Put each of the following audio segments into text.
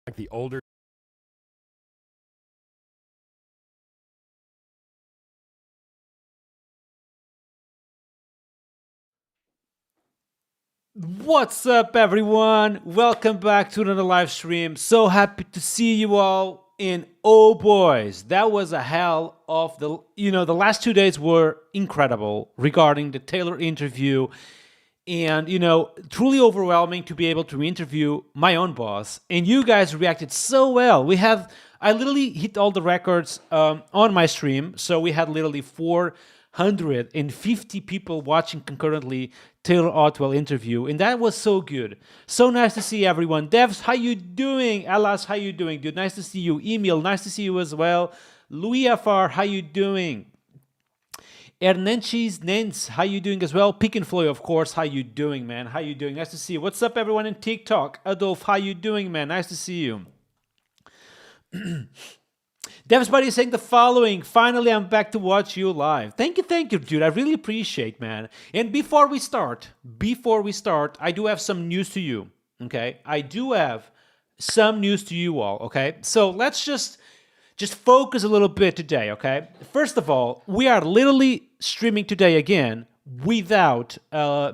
like the older. What's up, everyone? Welcome back to another live stream. So happy to see you all. And oh boys, that was a hell of the last 2 days were incredible regarding the Taylor interview. And, truly overwhelming to be able to interview my own boss. And you guys reacted so well. I literally hit all the records on my stream. So we had literally 450 people watching concurrently Taylor Otwell interview, and that was so good. So nice to see everyone. Devs, how you doing? Alas, how you doing, dude? Nice to see you. Emil, nice to see you as well. Louis Afar, how you doing? Hernanches Nens, how you doing as well? Pick and Floy, of course. How you doing, man? How you doing? Nice to see you. What's up, everyone in TikTok? Adolf, how you doing, man? Nice to see you. Devs Buddy is saying the following: finally, I'm back to watch you live. Thank you, dude. I really appreciate, man. And before we start, I do have some news to you. Okay, I do have some news to you all. Okay, so let's just focus a little bit today. Okay, first of all, we are literally streaming today again without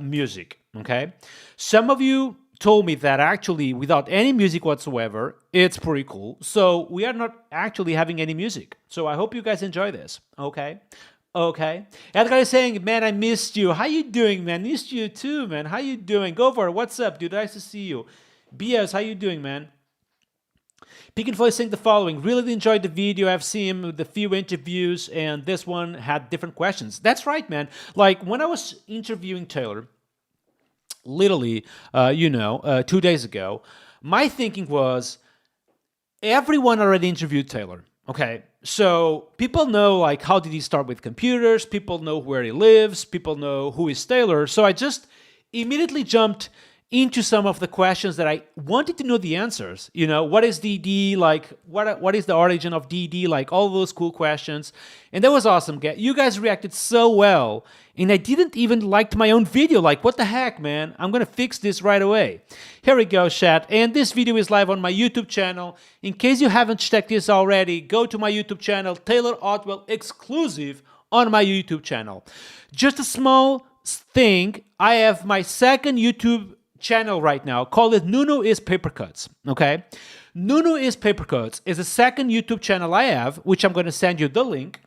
music. Okay, some of you told me that actually without any music whatsoever, it's pretty cool. So we are not actually having any music. So I hope you guys enjoy this. Okay. Edgar is saying, man, I missed you. How you doing, man? Missed you too, man. How you doing? Go for it. What's up, dude? Nice to see you. BS, how you doing, man? Pick and Floyd is saying the following: really enjoyed the video. I've seen him with a few interviews, and this one had different questions. That's right, man. Like when I was interviewing Taylor, literally, 2 days ago, my thinking was everyone already interviewed Taylor. Okay, so people know like how did he start with computers, people know where he lives, people know who is Taylor. So I just immediately jumped into some of the questions that I wanted to know the answers. What is DD? Like, what is the origin of DD? Like, all those cool questions. And that was awesome. You guys reacted so well. And I didn't even like my own video. Like, what the heck, man? I'm going to fix this right away. Here we go, chat. And this video is live on my YouTube channel. In case you haven't checked this already, go to my YouTube channel, Taylor Otwell exclusive on my YouTube channel. Just a small thing. I have my second YouTube channel right now. Call it Nuno is Paper Cuts. Okay, Nuno is Paper Cuts is a second YouTube channel I have, which I'm going to send you the link.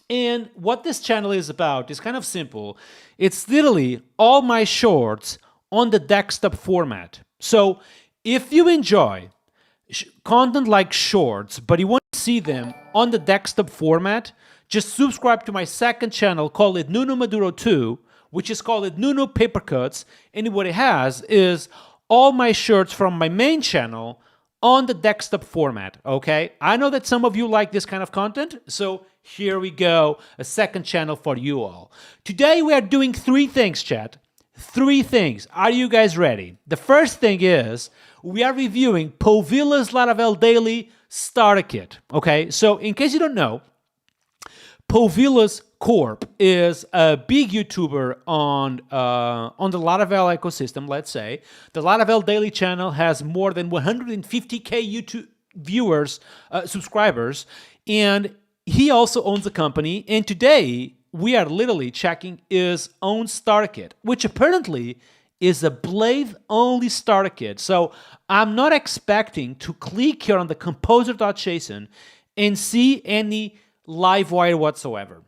And what this channel is about is kind of simple. It's literally all my shorts on the desktop format. So if you enjoy content like shorts, but you want to see them on the desktop format, just subscribe to my second channel, call it Nuno Maduro 2, which is called it Nuno Paper Cuts, and what it has is all my shirts from my main channel on the desktop format, okay? I know that some of you like this kind of content, so here we go, a second channel for you all. Today we are doing 3 things, chat. 3 things. Are you guys ready? The first thing is we are reviewing POVILAS Laravel Daily Starter Kit, okay? So in case you don't know, POVILAS Corp is a big YouTuber on the Laravel ecosystem, let's say. The Laravel Daily channel has more than 150K YouTube viewers, subscribers, and he also owns a company. And today, we are literally checking his own starter kit, which apparently is a Blade-only starter kit. So I'm not expecting to click here on the composer.json and see any live wire whatsoever.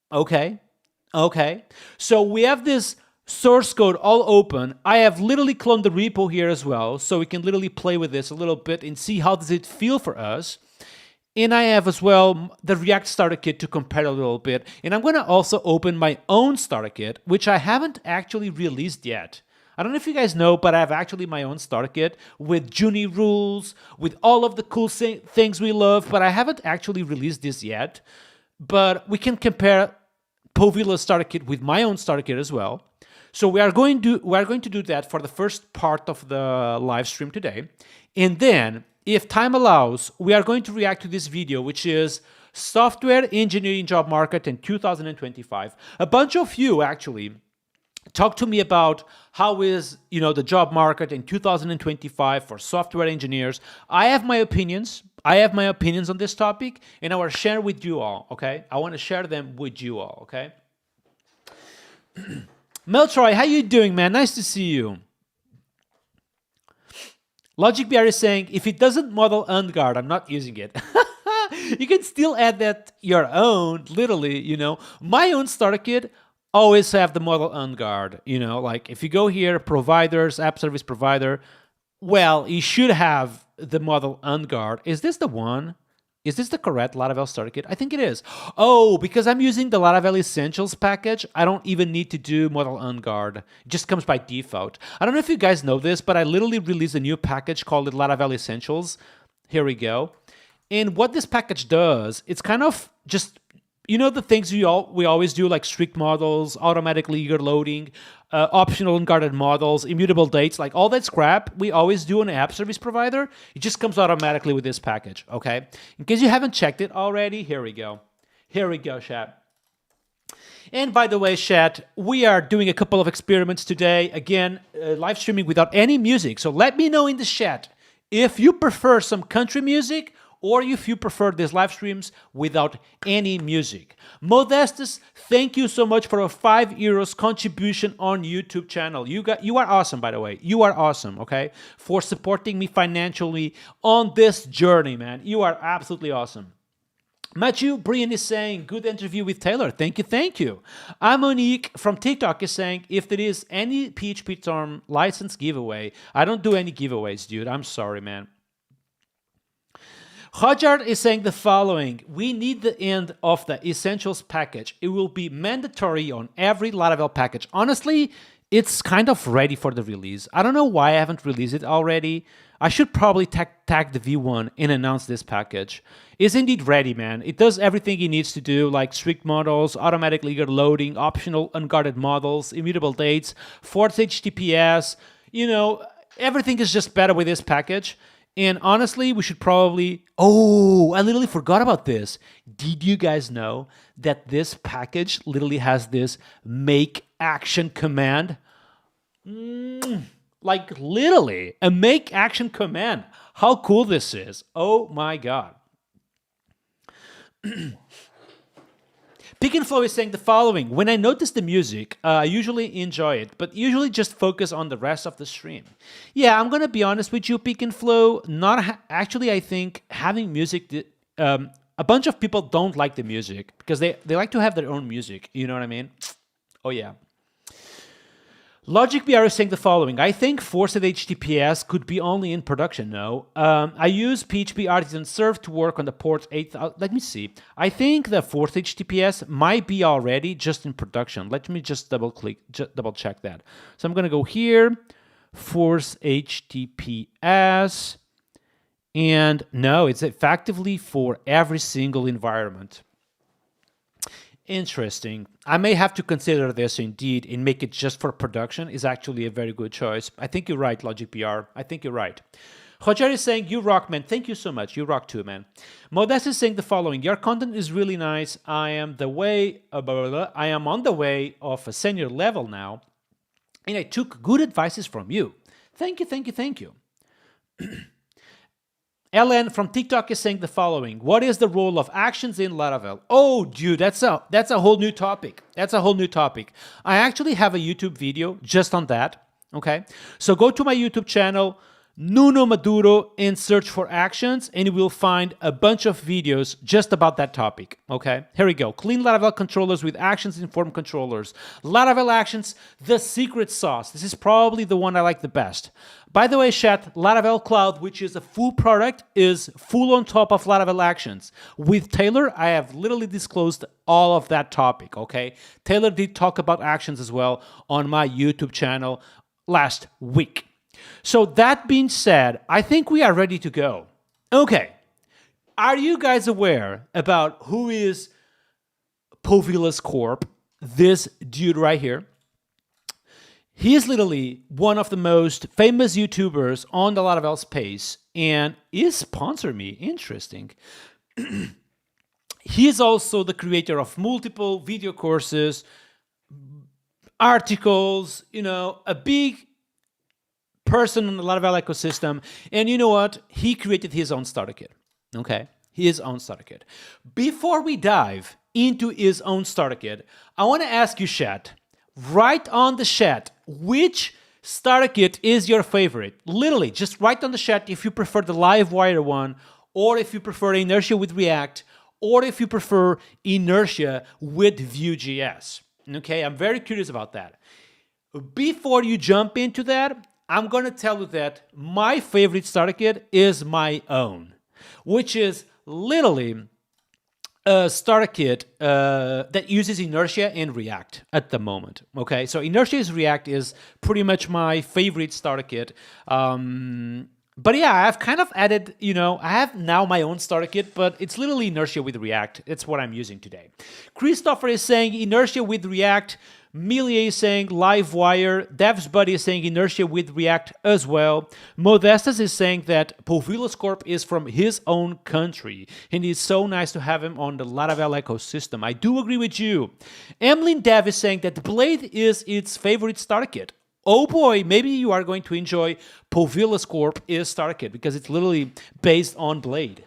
Okay. So we have this source code all open. I have literally cloned the repo here as well, so we can literally play with this a little bit and see how does it feel for us. And I have as well the React starter kit to compare a little bit. And I'm going to also open my own starter kit, which I haven't actually released yet. I don't know if you guys know, but I have actually my own starter kit with Junie rules, with all of the cool things we love, but I haven't actually released this yet. But we can compare POVILAS starter kit with my own starter kit as well. So we are going to do that for the first part of the live stream today. And then, if time allows, we are going to react to this video, which is Software Engineering Job Market in 2025. A bunch of you actually Talk to me about how is, the job market in 2025 for software engineers. I have my opinions. On this topic, and I want to share with you all, okay? I want to share them with you all, okay? Meltroy, how you doing, man? Nice to see you. Logic BR is saying, if it doesn't model UnGuard, I'm not using it. You can still add that your own, literally, My own starter kit always have the model UnGuard, like if you go here, providers, app service provider, well, you should have the model UnGuard. Is this the one? Is this the correct Laravel starter kit? I think it is. Oh, because I'm using the Laravel Essentials package, I don't even need to do model UnGuard. It just comes by default. I don't know if you guys know this, but I literally released a new package called Laravel Essentials. Here we go. And what this package does, it's kind of just, the things we always do, like strict models, automatic eager loading, optional unguarded models, immutable dates, like all that crap we always do on an app service provider. It just comes automatically with this package, okay? In case you haven't checked it already, here we go. Here we go, chat. And by the way, chat, we are doing a couple of experiments today. Again, live streaming without any music. So let me know in the chat if you prefer some country music or if you prefer these live streams without any music. Modestus, thank you so much for a €5 contribution on YouTube channel. You are awesome, by the way. You are awesome, okay? For supporting me financially on this journey, man. You are absolutely awesome. Matthew Brian is saying, good interview with Taylor. Thank you, thank you. Monique from TikTok is saying, if there is any PHP term license giveaway, I don't do any giveaways, dude. I'm sorry, man. Hajar is saying the following: we need the end of the Essentials package. It will be mandatory on every Laravel package. Honestly, it's kind of ready for the release. I don't know why I haven't released it already. I should probably tag the V1 and announce this package. It's indeed ready, man. It does everything it needs to do, like strict models, automatic eager loading, optional unguarded models, immutable dates, forced HTTPS. Everything is just better with this package. And honestly, we should probably... Oh, I literally forgot about this. Did you guys know that this package literally has this make action command? Like literally a make action command. How cool this is. Oh my God. Pick and Flow is saying the following: when I notice the music, I usually enjoy it, but usually just focus on the rest of the stream. Yeah, I'm going to be honest with you, Pick and Flow. Actually, I think having music, a bunch of people don't like the music because they like to have their own music. You know what I mean? Oh, yeah. Logic BR is saying the following: I think forced HTTPS could be only in production now. I use PHP Artisan Serve to work on the port 8000. Let me see. I think the forced HTTPS might be already just in production. Let me just double check that. So I'm going to go here, force HTTPS, and no, it's effectively for every single environment. Interesting. I may have to consider this indeed and make it just for production is actually a very good choice. I think you're right, Logic PR. I think you're right. Roger is saying, you rock, man. Thank you so much. You rock too, man. Modest is saying the following: your content is really nice. I am on the way of a senior level now, and I took good advices from you. Thank you, thank you, thank you. Ellen from TikTok is saying the following: what is the role of actions in Laravel? Oh, dude, that's a whole new topic. That's a whole new topic. I actually have a YouTube video just on that, okay? So go to my YouTube channel, Nuno Maduro, and search for actions, and you will find a bunch of videos just about that topic, okay? Here we go. Clean Laravel controllers with actions-informed controllers. Laravel Actions, the secret sauce. This is probably the one I like the best. By the way, chat, Laravel Cloud, which is a full product, is full on top of Laravel Actions. With Taylor, I have literally disclosed all of that topic, okay? Taylor did talk about actions as well on my YouTube channel last week. So that being said, I think we are ready to go. Okay. Are you guys aware about who is POVILAS Corp? This dude right here. He is literally one of the most famous YouTubers on the Laravel space and is sponsoring me. Interesting. He is also the creator of multiple video courses, articles, a big person in the Laravel ecosystem. And you know what? He created his own starter kit. Okay? His own starter kit. Before we dive into his own starter kit, I want to ask you, chat, write on the chat which starter kit is your favorite. Literally, just write on the chat if you prefer the Livewire one, or if you prefer Inertia with React, or if you prefer Inertia with Vue.js. Okay, I'm very curious about that. Before you jump into that, I'm going to tell you that my favorite starter kit is my own, which is literally a starter kit that uses Inertia and React at the moment. Okay, so Inertia is React is pretty much my favorite starter kit. But yeah, I've kind of added, I have now my own starter kit, but it's literally Inertia with React. It's what I'm using today. Christopher is saying Inertia with React. Milier is saying Livewire. Dev's Buddy is saying Inertia with React as well. Modestas is saying that POVILAS Corp is from his own country, and it's so nice to have him on the Laravel ecosystem. I do agree with you. Emlyn Dev is saying that Blade is its favorite starter kit. Oh boy, maybe you are going to enjoy POVILAS Corp is starter kit because it's literally based on Blade.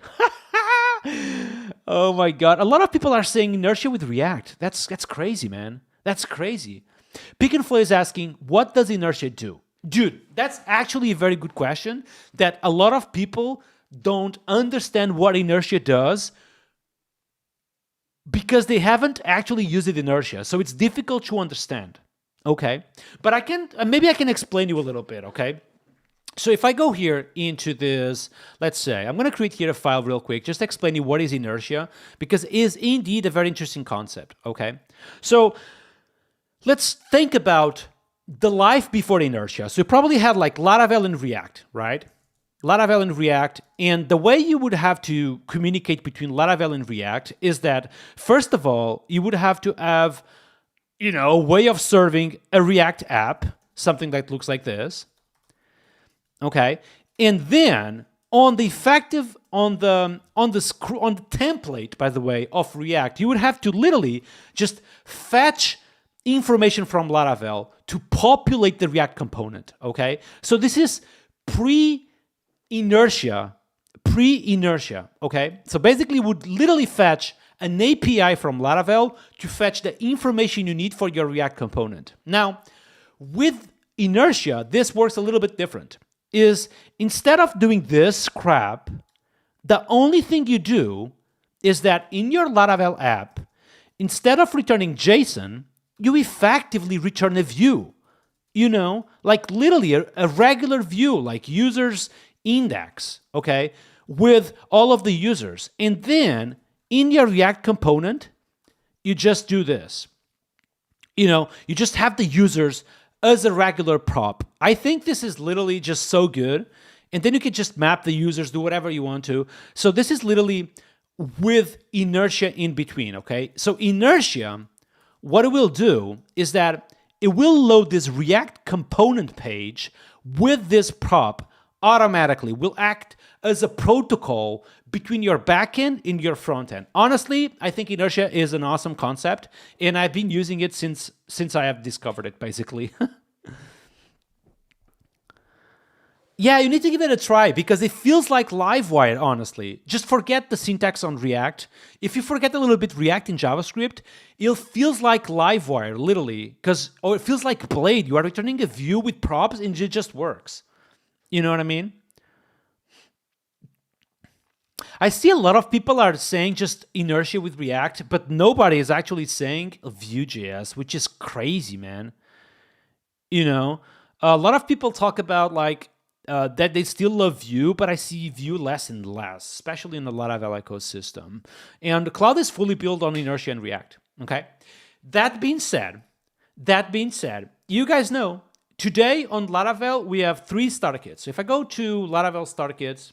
Oh my god. A lot of people are saying Inertia with React. That's crazy, man. That's crazy. Pick and Flay is asking, what does Inertia do? Dude, that's actually a very good question that a lot of people don't understand what Inertia does because they haven't actually used it Inertia. So it's difficult to understand. Okay, but maybe I can explain you a little bit, okay? So if I go here into this, let's say, I'm going to create here a file real quick, just explaining what is Inertia, because it is indeed a very interesting concept, okay? So let's think about the life before Inertia. So you probably had like Laravel and React, right? Laravel and React, and the way you would have to communicate between Laravel and React is that, first of all, you would have to have a way of serving a React app, something that looks like this. Okay, and then on the template, by the way, of React, you would have to literally just fetch information from Laravel to populate the React component. Okay, so this is pre-inertia. Okay, so basically, you would literally fetch an API from Laravel to fetch the information you need for your React component. Now, with Inertia, this works a little bit different. Instead of doing this crap, the only thing you do is that in your Laravel app, instead of returning JSON, you effectively return a view. Like literally a regular view, like users index, okay, with all of the users. And then in your React component, you just do this. You just have the users as a regular prop. I think this is literally just so good. And then you can just map the users, do whatever you want to. So this is literally with Inertia in between, okay? So Inertia, what it will do is that it will load this React component page with this prop automatically, will act as a protocol between your backend and your frontend. Honestly, I think Inertia is an awesome concept, and I've been using it since I have discovered it, basically. Yeah, you need to give it a try because it feels like Livewire, honestly. Just forget the syntax on React. If you forget a little bit React in JavaScript, it feels like Livewire, literally, or it feels like Blade. You are returning a view with props and it just works. You know what I mean? I see a lot of people are saying just Inertia with React, but nobody is actually saying Vue.js, which is crazy, man. A lot of people talk about that they still love Vue, but I see Vue less and less, especially in the Laravel ecosystem. And the cloud is fully built on Inertia and React. Okay. That being said, you guys know today on Laravel we have 3 starter kits. So if I go to Laravel starter kits,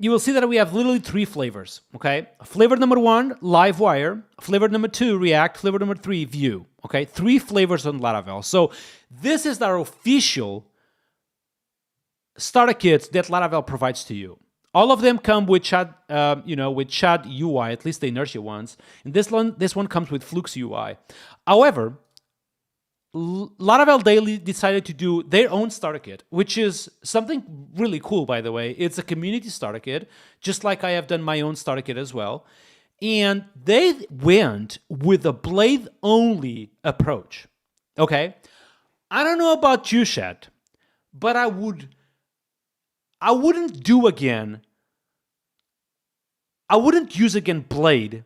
you will see that we have literally 3 flavors, okay? Flavor number 1, Livewire. Flavor number 2, React. Flavor number 3, Vue, okay? 3 flavors on Laravel. So this is our official starter kit that Laravel provides to you. All of them come with chat, with chat UI, at least the inertia ones. And this one comes with Flux UI. However, Laravel Daily decided to do their own starter kit, which is something really cool, by the way. It's a community starter kit, just like I have done my own starter kit as well. And they went with a blade-only approach, okay? I don't know about you, chat, but I wouldn't use again Blade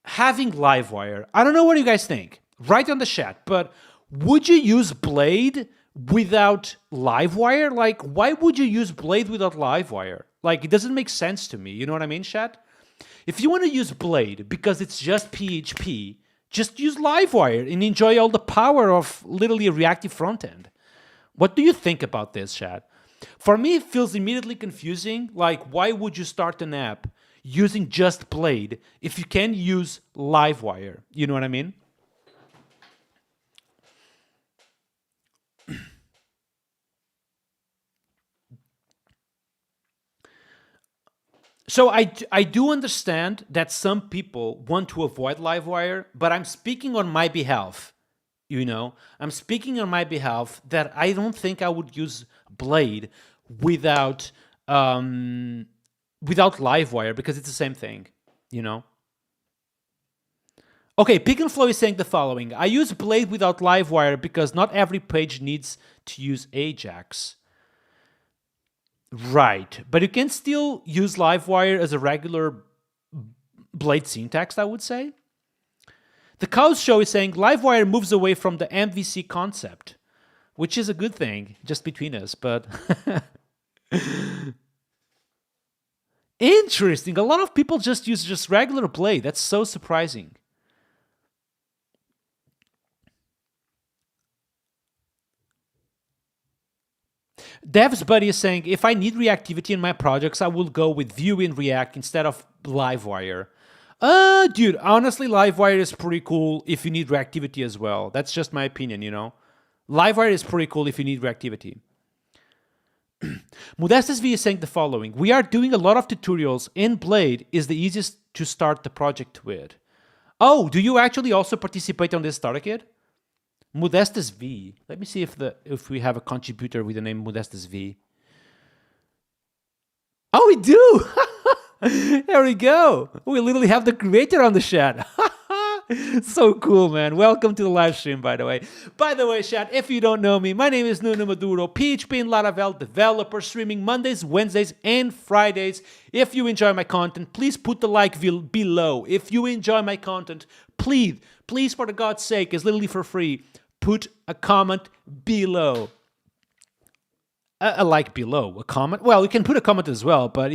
having Livewire. I don't know what you guys think. Write on the chat, but would you use Blade without Livewire? Like, why would you use Blade without Livewire? Like, it doesn't make sense to me. You know what I mean, chat? If you want to use Blade because it's just PHP, just use Livewire and enjoy all the power of literally a reactive front end. What do you think about this, chat? For me, it feels immediately confusing. Like, why would you start an app using just Blade if you can use Livewire? You know what I mean? So I do understand that some people want to avoid Livewire, but I'm speaking on my behalf. I'm speaking on my behalf that I don't think I would use Blade without Livewire because it's the same thing. Okay, Pick and Flow is saying the following: I use Blade without Livewire because not every page needs to use Ajax. Right, but you can still use Livewire as a regular Blade syntax, I would say. The Cows Show is saying Livewire moves away from the MVC concept, which is a good thing, just between us, but... Interesting, a lot of people just use regular Blade. That's so surprising. Dev's Buddy is saying, if I need reactivity in my projects, I will go with Vue in React instead of Livewire. Dude, honestly, Livewire is pretty cool if you need reactivity as well. That's just my opinion, Livewire is pretty cool if you need reactivity. Modestus V is saying the following: we are doing a lot of tutorials, and Blade is the easiest to start the project with. Oh, do you actually also participate on this starter kit? Modestus V. Let me see if we have a contributor with the name Modestus V. Oh, we do! There we go. We literally have the creator on the chat. So cool, man. Welcome to the live stream, by the way. By the way, chat, if you don't know me, my name is Nuno Maduro, PHP and Laravel developer, streaming Mondays, Wednesdays, and Fridays. If you enjoy my content, please put the like below. If you enjoy my content, please, for the God's sake, it's literally for free, put a comment below. A like below, a comment. Well, you can put a comment as well, but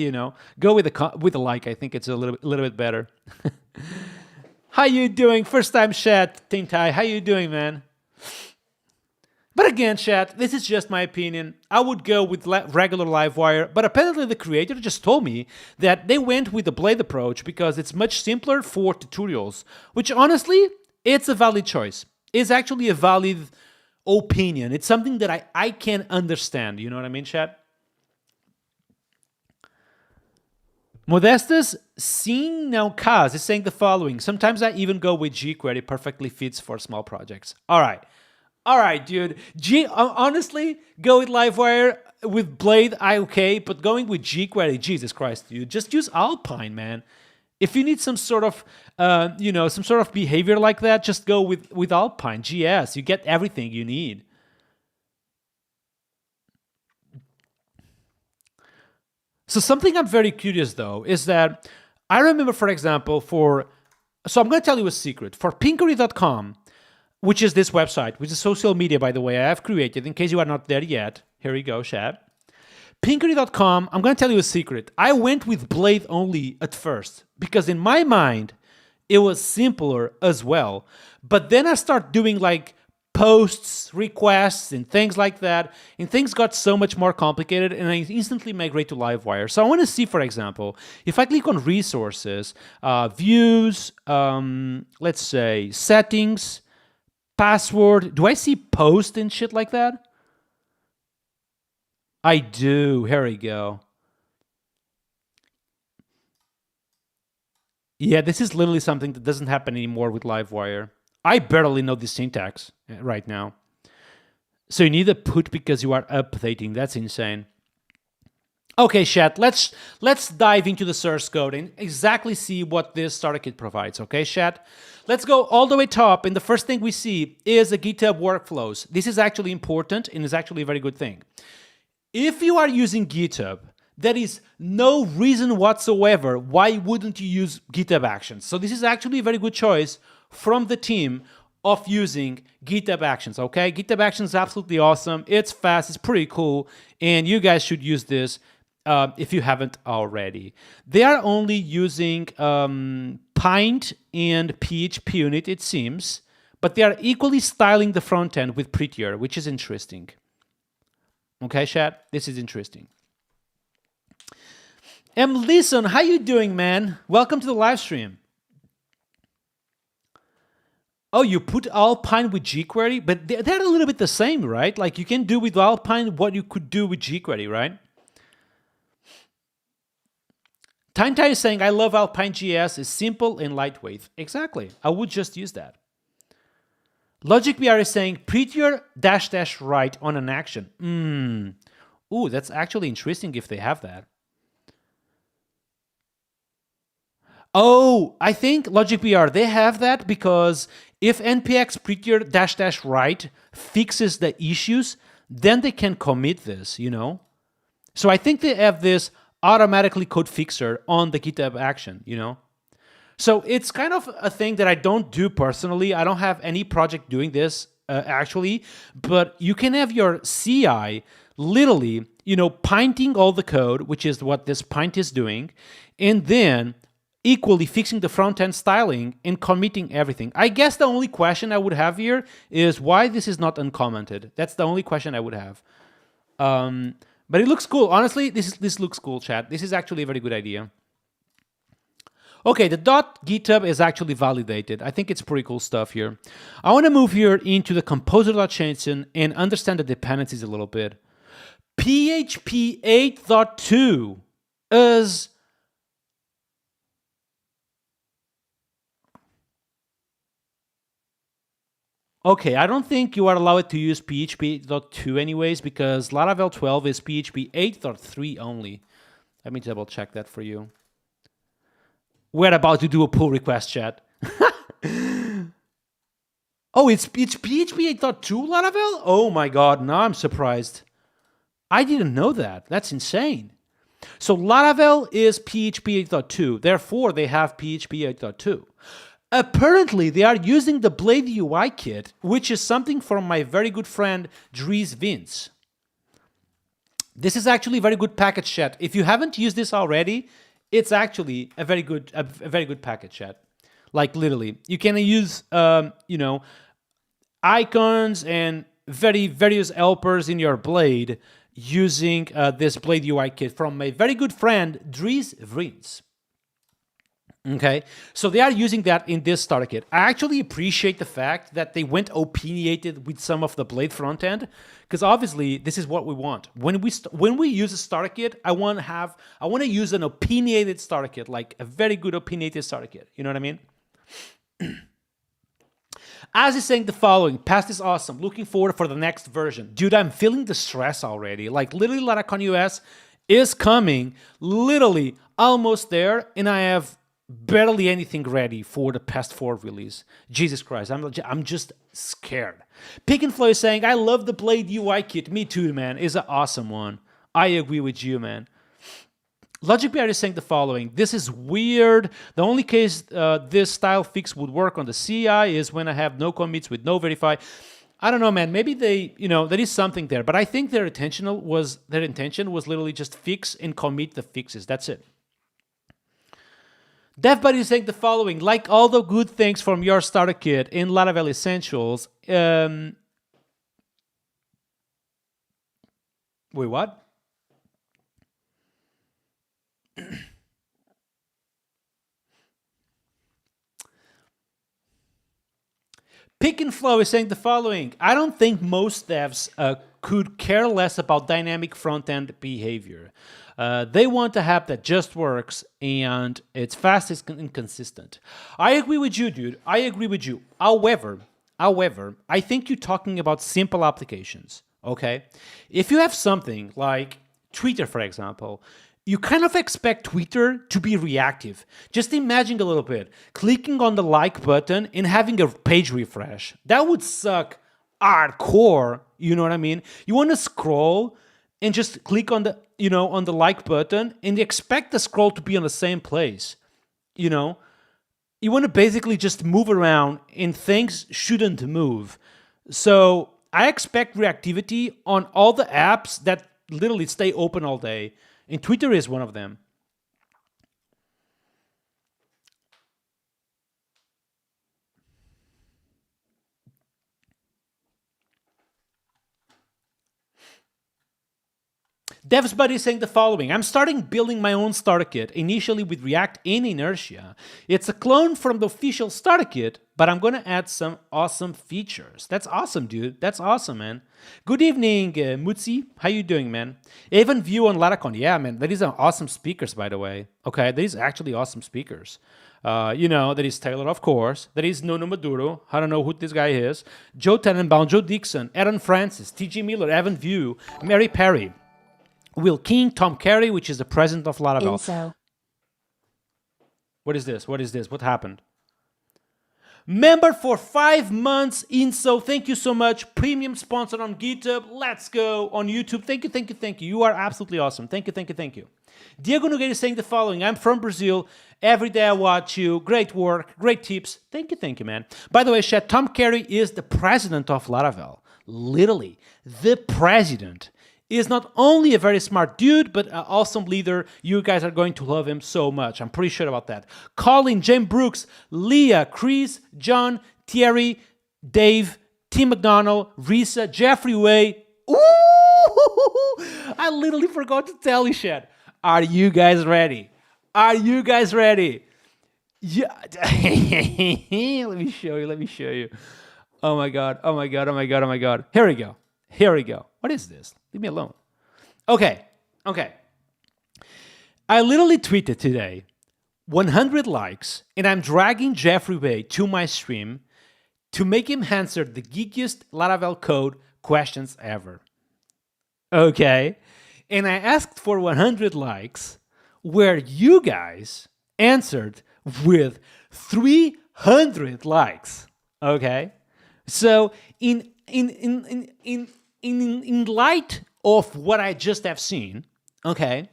go with a like. I think it's a little bit better. How you doing? First time chat, Tintai. How you doing, man? But again, chat, this is just my opinion. I would go with regular Livewire, but apparently the creator just told me that they went with the Blade approach because it's much simpler for tutorials, which honestly, it's a valid choice. It's actually a valid opinion. It's something that I can understand. You know what I mean, chat? Modestus Seeing Now Kaz is saying the following: sometimes I even go with jQuery, perfectly fits for small projects. All right, dude. Honestly, go with Livewire. With Blade, okay, but going with jQuery, Jesus Christ, dude. Just use Alpine, man. If you need some sort of, behavior like that, just go with Alpine, GS. You get everything you need. So something I'm very curious, though, is that I remember, for example, so I'm going to tell you a secret. For Pinkery.com, which is this website, which is social media, by the way, I have created, in case you are not there yet. Here we go, chat. Pinkery.com, I'm going to tell you a secret. I went with Blade only at first because in my mind, it was simpler as well. But then I start doing like posts, requests, and things like that, and things got so much more complicated, and I instantly migrate to Livewire. So I want to see, for example, if I click on resources, views, let's say settings, password, do I see post and shit like that? I do. Here we go. Yeah, this is literally something that doesn't happen anymore with Livewire. I barely know the syntax right now. So you need a put because you are updating. That's insane. Okay, chat, let's dive into the source code and exactly see what this starter kit provides, okay, chat? Let's go all the way top, and the first thing we see is the GitHub workflows. This is actually important and is actually a very good thing. If you are using GitHub, there is no reason whatsoever why wouldn't you use GitHub Actions. So this is actually a very good choice from the team of using GitHub Actions, okay? GitHub Actions is absolutely awesome. It's fast, it's pretty cool, and you guys should use this if you haven't already. They are only using Pint and PHP unit, it seems, but they are equally styling the front end with Prettier, which is interesting. Okay, chat? This is interesting. Listen, how you doing, man? Welcome to the live stream. Oh, you put Alpine with jQuery? But they're a little bit the same, right? Like you can do with Alpine what you could do with jQuery, right? Time is saying, I love Alpine.js, it's simple and lightweight. Exactly. I would just use that. LogicBR is saying, prettier -- right on an action. Ooh, that's actually interesting if they have that. Oh, I think LogicBR, they have that because if npx prettier -- right fixes the issues, then they can commit this, you know? So I think they have this automatically code fixer on the GitHub action, you know? So it's kind of a thing that I don't do personally. I don't have any project doing this actually, but you can have your CI literally, you know, pinting all the code, which is what this pint is doing, and then equally fixing the front-end styling and committing everything. I guess the only question I would have here is why this is not uncommented. That's the only question I would have. But it looks cool. Honestly, this looks cool, chat. This is actually a very good idea. Okay, the .github is actually validated. I think it's pretty cool stuff here. I want to move here into the composer.json and understand the dependencies a little bit. PHP 8.2 is... Okay, I don't think you are allowed to use PHP 8.2 anyways, because Laravel 12 is PHP 8.3 only. Let me double check that for you. We're about to do a pull request, chat. Oh, it's PHP 8.2 Laravel? Oh my god, now I'm surprised. I didn't know that. That's insane. So Laravel is PHP 8.2, therefore they have PHP 8.2. Apparently, they are using the Blade UI kit, which is something from my very good friend Dries Vince. This is actually a very good package, chat. If you haven't used this already, it's actually a very good package, chat. Like literally, you can use you know, icons and various helpers in your Blade using this Blade UI kit from my very good friend Dries Vince. Okay, so they are using that in this starter kit. I actually appreciate the fact that they went opinionated with some of the Blade front end, because obviously this is what we want. When we use a starter kit, I want to use an opinionated starter kit, like a very good opinionated starter kit. You know what I mean? As is saying the following, past is awesome. Looking forward for the next version. Dude, I'm feeling the stress already. Like literally Laracon US is coming, literally almost there, and I have barely anything ready for the past 4 release. Jesus Christ, I'm just scared. Pick and Flow is saying, I love the Blade UI kit. Me too, man. It's an awesome one. I agree with you, man. LogicBR is saying the following. This is weird. The only case this style fix would work on the CI is when I have no commits with no verify. I don't know, man. Maybe they, you know, there is something there. But I think their intention was literally just fix and commit the fixes. That's it. DevBuddy is saying the following, like all the good things from your starter kit in Laravel Essentials. Wait, what? Pick and Flow is saying the following. I don't think most devs could care less about dynamic front-end behavior. They want a app that just works and it's fast and consistent. I agree with you, dude. I agree with you. However, I think you're talking about simple applications, okay? If you have something like Twitter, for example, you kind of expect Twitter to be reactive. Just imagine a little bit, clicking on the like button and having a page refresh. That would suck hardcore, you know what I mean? You want to scroll and just click on the, on the like button and expect the scroll to be on the same place, you know? You want to basically just move around and things shouldn't move. So I expect reactivity on all the apps that literally stay open all day. And Twitter is one of them. Dev's Buddy is saying the following. I'm starting building my own starter kit, initially with React and Inertia. It's a clone from the official starter kit, but I'm going to add some awesome features. That's awesome, dude. That's awesome, man. Good evening, Mutsi. How you doing, man? Even View on Laracon. Yeah, man. That is awesome speakers, by the way. Okay, that is actually awesome speakers. That is Taylor, of course. That is Nuno Maduro. I don't know who this guy is. Joe Tenenbaum, Joe Dixon, Aaron Francis, TG Miller, Evan View, Mary Perry, Will King, Tom Carey, which is the president of Laravel. Inso. What is this? What is this? What happened? Member for 5 months, Inso. Thank you so much. Premium sponsor on GitHub. Let's go. On YouTube. Thank you, thank you, thank you. You are absolutely awesome. Thank you, thank you, thank you. Diego Nogueira is saying the following. I'm from Brazil. Every day I watch you. Great work. Great tips. Thank you, man. By the way, chat, Tom Carey is the president of Laravel. Literally, the president. Is not only a very smart dude, but an awesome leader. You guys are going to love him so much. I'm pretty sure about that. Colin, James Brooks, Leah, Chris, John, Thierry, Dave, Tim McDonald, Risa, Jeffrey Way. Ooh! I literally forgot to tell you, Chad. Are you guys ready? Are you guys ready? Yeah. Let me show you. Oh my God. Here we go. What is this? Leave me alone. Okay. I literally tweeted today 100 likes, and I'm dragging Jeffrey Way to my stream to make him answer the geekiest Laravel code questions ever. Okay? And I asked for 100 likes, where you guys answered with 300 likes. Okay? So in light of what I just have seen, okay,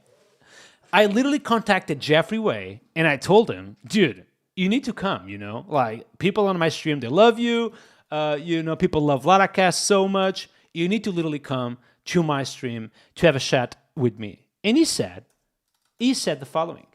I literally contacted Jeffrey Way and I told him, dude, you need to come, like people on my stream, they love you. People love Laracast so much. You need to literally come to my stream to have a chat with me. And he said the following.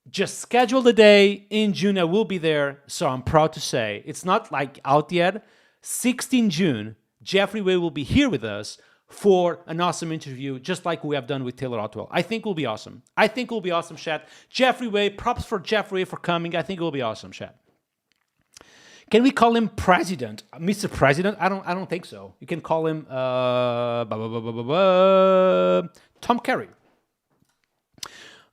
Just schedule the day. In June, I will be there. So I'm proud to say it's not like out yet. 16 June, Jeffrey Way will be here with us for an awesome interview, just like we have done with Taylor Otwell. I think it will be awesome. Chat. Jeffrey Way, props for Jeffrey for coming. I think it will be awesome, chat. Can we call him President? Mr. President? I don't think so. You can call him Tom Carey.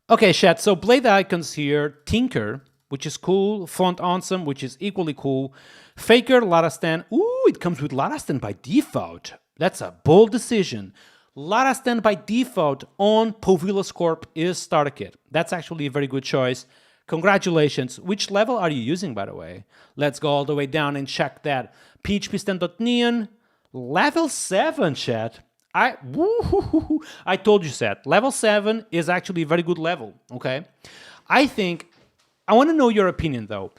Okay, chat. So Blade Icons here. Tinker, which is cool. Font Awesome, which is equally cool. Faker, Larastan. Ooh, it comes with Larastan by default. That's a bold decision. Larastan by default on POVILAS Corp is starter kit. That's actually a very good choice. Congratulations. Which level are you using, by the way? Let's go all the way down and check that. phpstan.neon, level 7, chat. I told you, Seth. Level 7 is actually a very good level, okay? I want to know your opinion, though.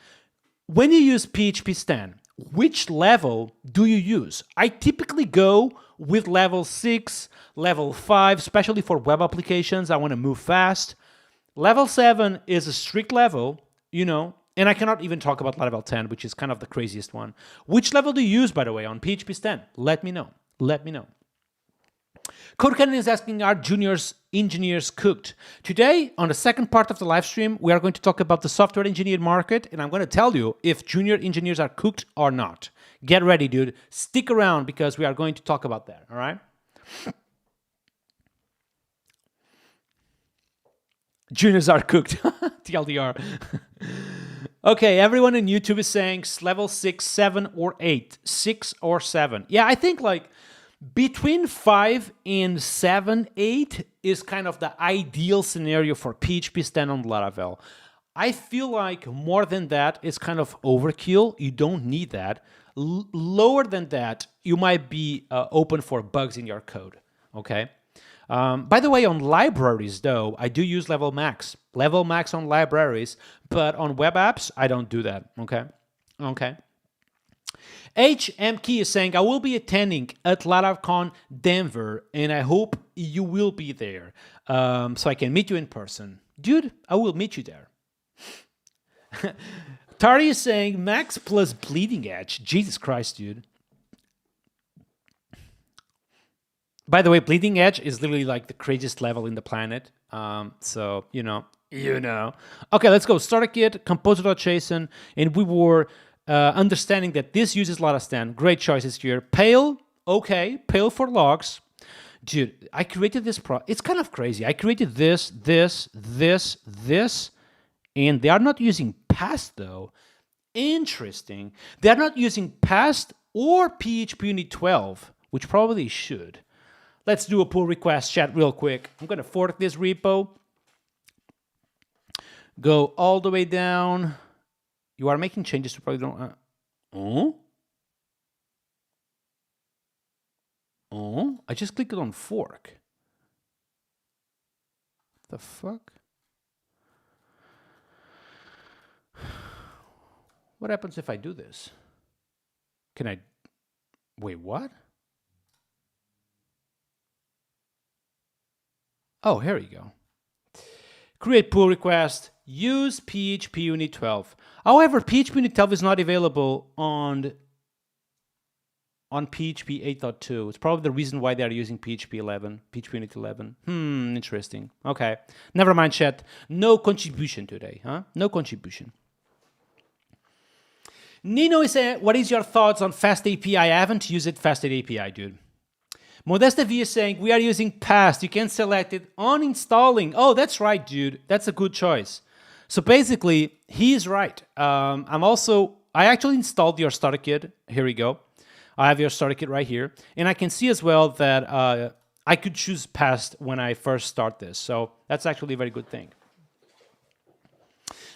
When you use phpstan, which level do you use? I typically go with level 6, level 5, especially for web applications. I want to move fast. Level 7 is a strict level, and I cannot even talk about level 10, which is kind of the craziest one. Which level do you use, by the way, on phpstan? Let me know. Code Cannon is asking, are juniors engineers cooked? Today, on the second part of the live stream, we are going to talk about the software engineer market, and I'm going to tell you if junior engineers are cooked or not. Get ready, dude. Stick around because we are going to talk about that, all right? Juniors are cooked. TLDR. Okay, everyone in YouTube is saying level 6, 7, or 8. 6 or 7. Yeah, I think like between 5 and 7, 8 is kind of the ideal scenario for PHP standalone Laravel. I feel like more than that is kind of overkill. You don't need that. Lower than that, you might be open for bugs in your code, okay? By the way, on libraries, though, I do use level max. Level max on libraries, but on web apps, I don't do that, okay? Okay. HMK is saying, I will be attending at LaraCon Denver, and I hope you will be there so I can meet you in person. Dude, I will meet you there. Tari is saying, max plus bleeding edge. Jesus Christ, dude. By the way, bleeding edge is literally like the craziest level in the planet. So, you know. Okay, let's go. Starter kit, composer.json, and we were understanding that this uses Latastan. Great choices here. Pale, okay. Pale for logs. Dude, I created this it's kind of crazy. I created this, and they are not using past though. Interesting. They are not using past or PHP Unit 12, which probably should. Let's do a pull request chat real quick. I'm going to fork this repo. Go all the way down. You are making changes to probably don't... I just clicked on fork. The fuck? What happens if I do this? Can I... Wait, what? Oh, here you go. Create pull request. Use PHP Unit 12. However, PHP Unit 12 is not available on PHP 8.2. It's probably the reason why they are using PHP 11, PHP Unit 11. Interesting. Okay. Never mind, chat. No contribution today, huh? No contribution. Nino is saying, what is your thoughts on Fast API? I haven't used it, Fast API, dude. Modesta V is saying, we are using past. You can select it on installing. Oh, that's right, dude. That's a good choice. So basically, he is right. I actually installed your starter kit. Here we go. I have your starter kit right here. And I can see as well that I could choose past when I first start this. So that's actually a very good thing.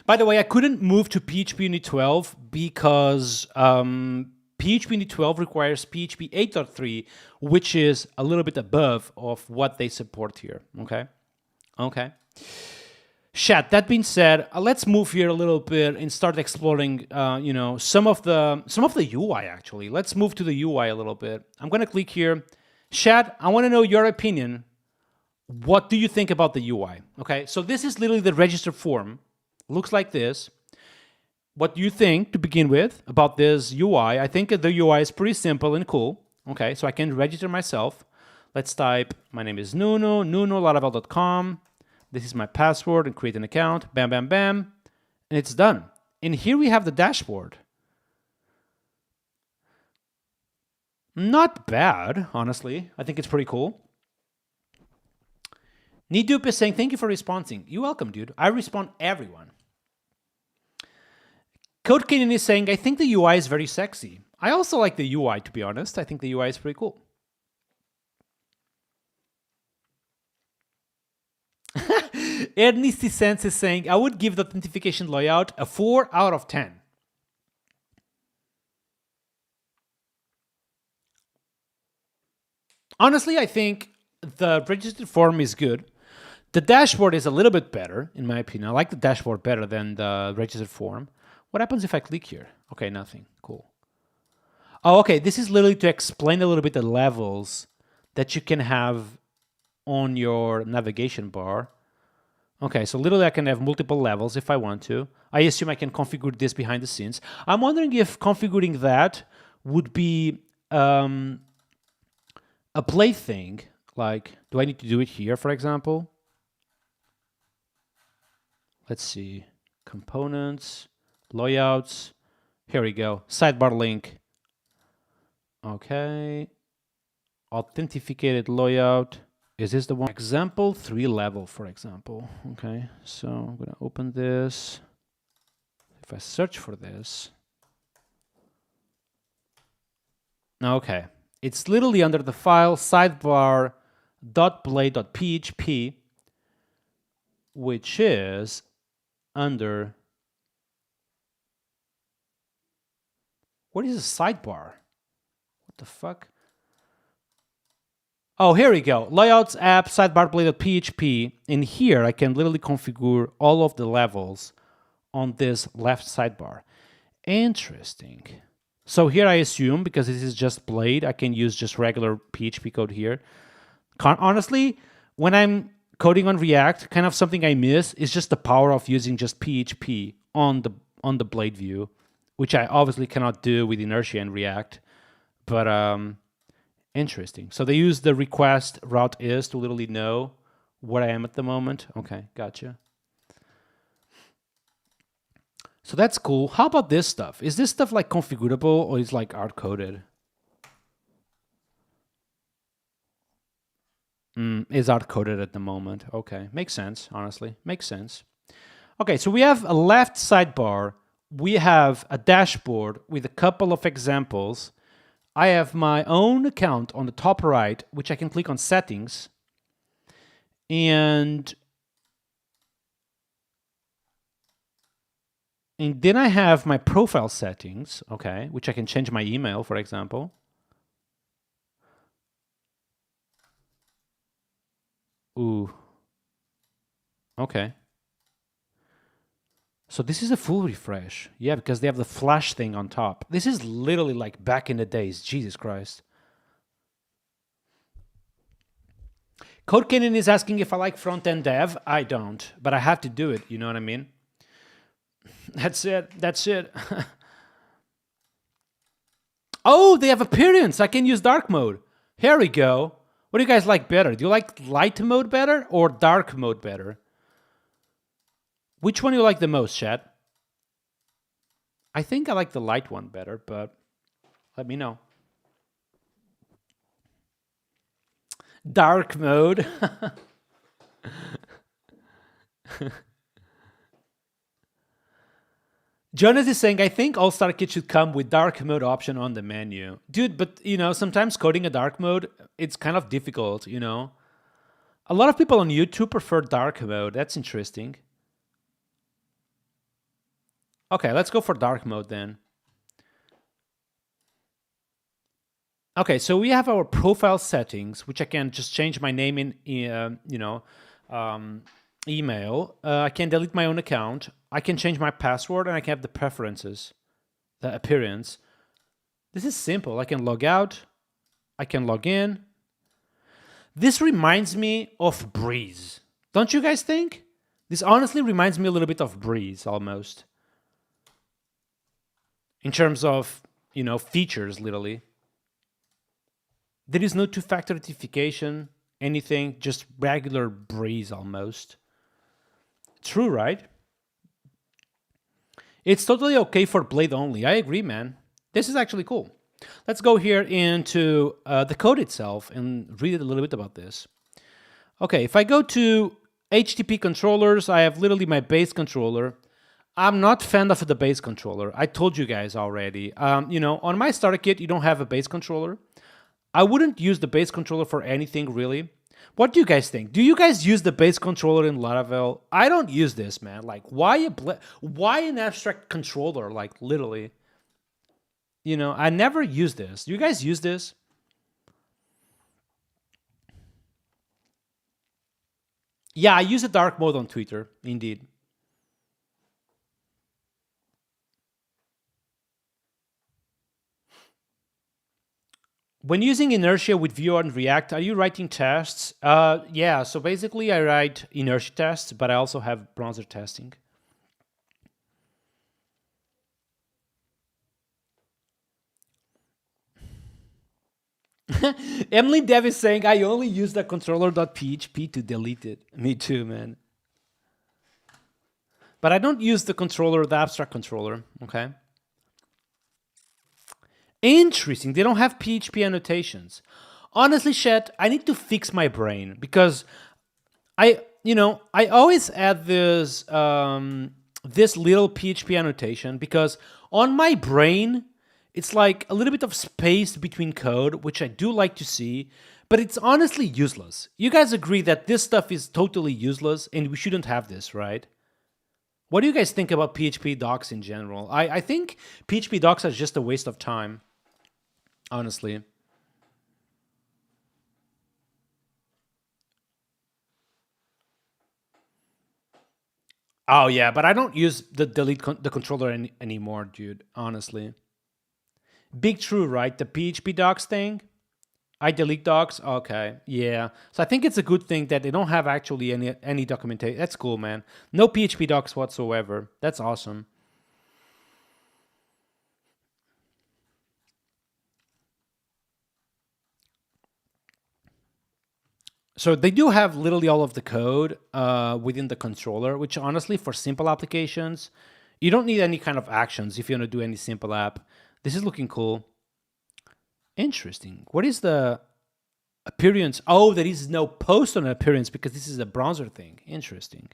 By the way, I couldn't move to PHP Unit 12 because PHP Unit 12 requires PHP 8.3, which is a little bit above of what they support here. Okay. Okay. Chat, that being said, let's move here a little bit and start exploring, some of the UI actually. Let's move to the UI a little bit. I'm going to click here. Chat, I want to know your opinion. What do you think about the UI? Okay. So this is literally the register form. Looks like this. What do you think, to begin with, about this UI? I think the UI is pretty simple and cool. Okay, so I can register myself. Let's type, my name is Nuno, nunolaravel.com. This is my password and create an account. Bam, bam, bam. And it's done. And here we have the dashboard. Not bad, honestly. I think it's pretty cool. Nidup is saying, thank you for responding. You're welcome, dude. I respond everyone. Code Canyon is saying, I think the UI is very sexy. I also like the UI, to be honest. I think the UI is pretty cool. Ernesty Sense is saying, I would give the authentication layout a 4 out of 10. Honestly, I think the registered form is good. The dashboard is a little bit better, in my opinion. I like the dashboard better than the registered form. What happens if I click here? Okay, nothing. Cool. Oh, okay. This is literally to explain a little bit the levels that you can have on your navigation bar. Okay, so literally I can have multiple levels if I want to. I assume I can configure this behind the scenes. I'm wondering if configuring that would be a play thing, Like, do I need to do it here, for example? Let's see. Components, layouts. Here we go. Sidebar link. Okay. Authenticated layout. Is this the one? Example 3 level, for example. Okay, so I'm gonna open this. If I search for this. Okay, it's literally under the file sidebar.blade.php, which is under. What is a sidebar? What the fuck? Oh, here we go. Layouts app sidebar blade.php. In here, I can literally configure all of the levels on this left sidebar. Interesting. So here I assume, because this is just Blade, I can use just regular PHP code here. Honestly, when I'm coding on React, kind of something I miss is just the power of using just PHP on the Blade view, which I obviously cannot do with inertia in React. But interesting. So they use the request route is to literally know where I am at the moment. Okay, gotcha. So that's cool. How about this stuff? Is this stuff like configurable or is like hard coded? Is hard coded at the moment. Okay, makes sense. Honestly, makes sense. Okay, so we have a left sidebar. We have a dashboard with a couple of examples. I have my own account on the top right, which I can click on settings. And then I have my profile settings, okay, which I can change my email, for example. Ooh. Okay. So this is a full refresh. Yeah, because they have the flash thing on top. This is literally like back in the days. Jesus Christ. Code Cannon is asking if I like front-end dev. I don't, but I have to do it. You know what I mean? That's it. That's it. Oh, they have appearance. I can use dark mode. Here we go. What do you guys like better? Do you like light mode better or dark mode better? Which one do you like the most, chat? I think I like the light one better, but let me know. Dark mode. Jonas is saying, I think All-Star Kit should come with dark mode option on the menu. Dude, but, you know, sometimes coding a dark mode, it's kind of difficult, you know? A lot of people on YouTube prefer dark mode. That's interesting. Okay, let's go for dark mode then. Okay, so we have our profile settings, which I can just change my name in, email. I can delete my own account. I can change my password, and I can have the preferences, the appearance. This is simple. I can log out. I can log in. This reminds me of Breeze. Don't you guys think? This honestly reminds me a little bit of Breeze, almost. In terms of, you know, features, literally. There is no two-factor authentication, anything, just regular Breeze almost. True, right? It's totally okay for Blade only. I agree, man. This is actually cool. Let's go here into the code itself and read a little bit about this. Okay, if I go to HTTP controllers, I have literally my base controller. I'm not fan of the base controller. I told you guys already. You know, on my starter kit, you don't have a base controller. I wouldn't use the base controller for anything, really. What do you guys think? Do you guys use the base controller in Laravel? I don't use this, man. Like, why an abstract controller? Like, literally. You know, I never use this. Do you guys use this? Yeah, I use a dark mode on Twitter, indeed. When using inertia with Vue and React, are you writing tests? Yeah, so basically I write inertia tests, but I also have browser testing. Emily Dev is saying, I only use the controller.php to delete it. Me too, man. But I don't use the controller, the abstract controller, okay? Interesting. They don't have PHP annotations. Honestly, chat, I need to fix my brain because I always add this little PHP annotation because on my brain, it's like a little bit of space between code, which I do like to see, but it's honestly useless. You guys agree that this stuff is totally useless and we shouldn't have this, right? What do you guys think about PHP docs in general? I think PHP docs are just a waste of time, honestly. Oh yeah, but I don't use the the controller anymore, dude, honestly. Big true, right? The PHP docs thing? I delete docs? Okay, yeah. So I think it's a good thing that they don't have actually any documentation. That's cool, man. No PHP docs whatsoever. That's awesome. So they do have literally all of the code within the controller, which honestly, for simple applications, you don't need any kind of actions if you want to do any simple app. This is looking cool. Interesting. What is the appearance? Oh, there is no post on appearance because this is a browser thing. Interesting.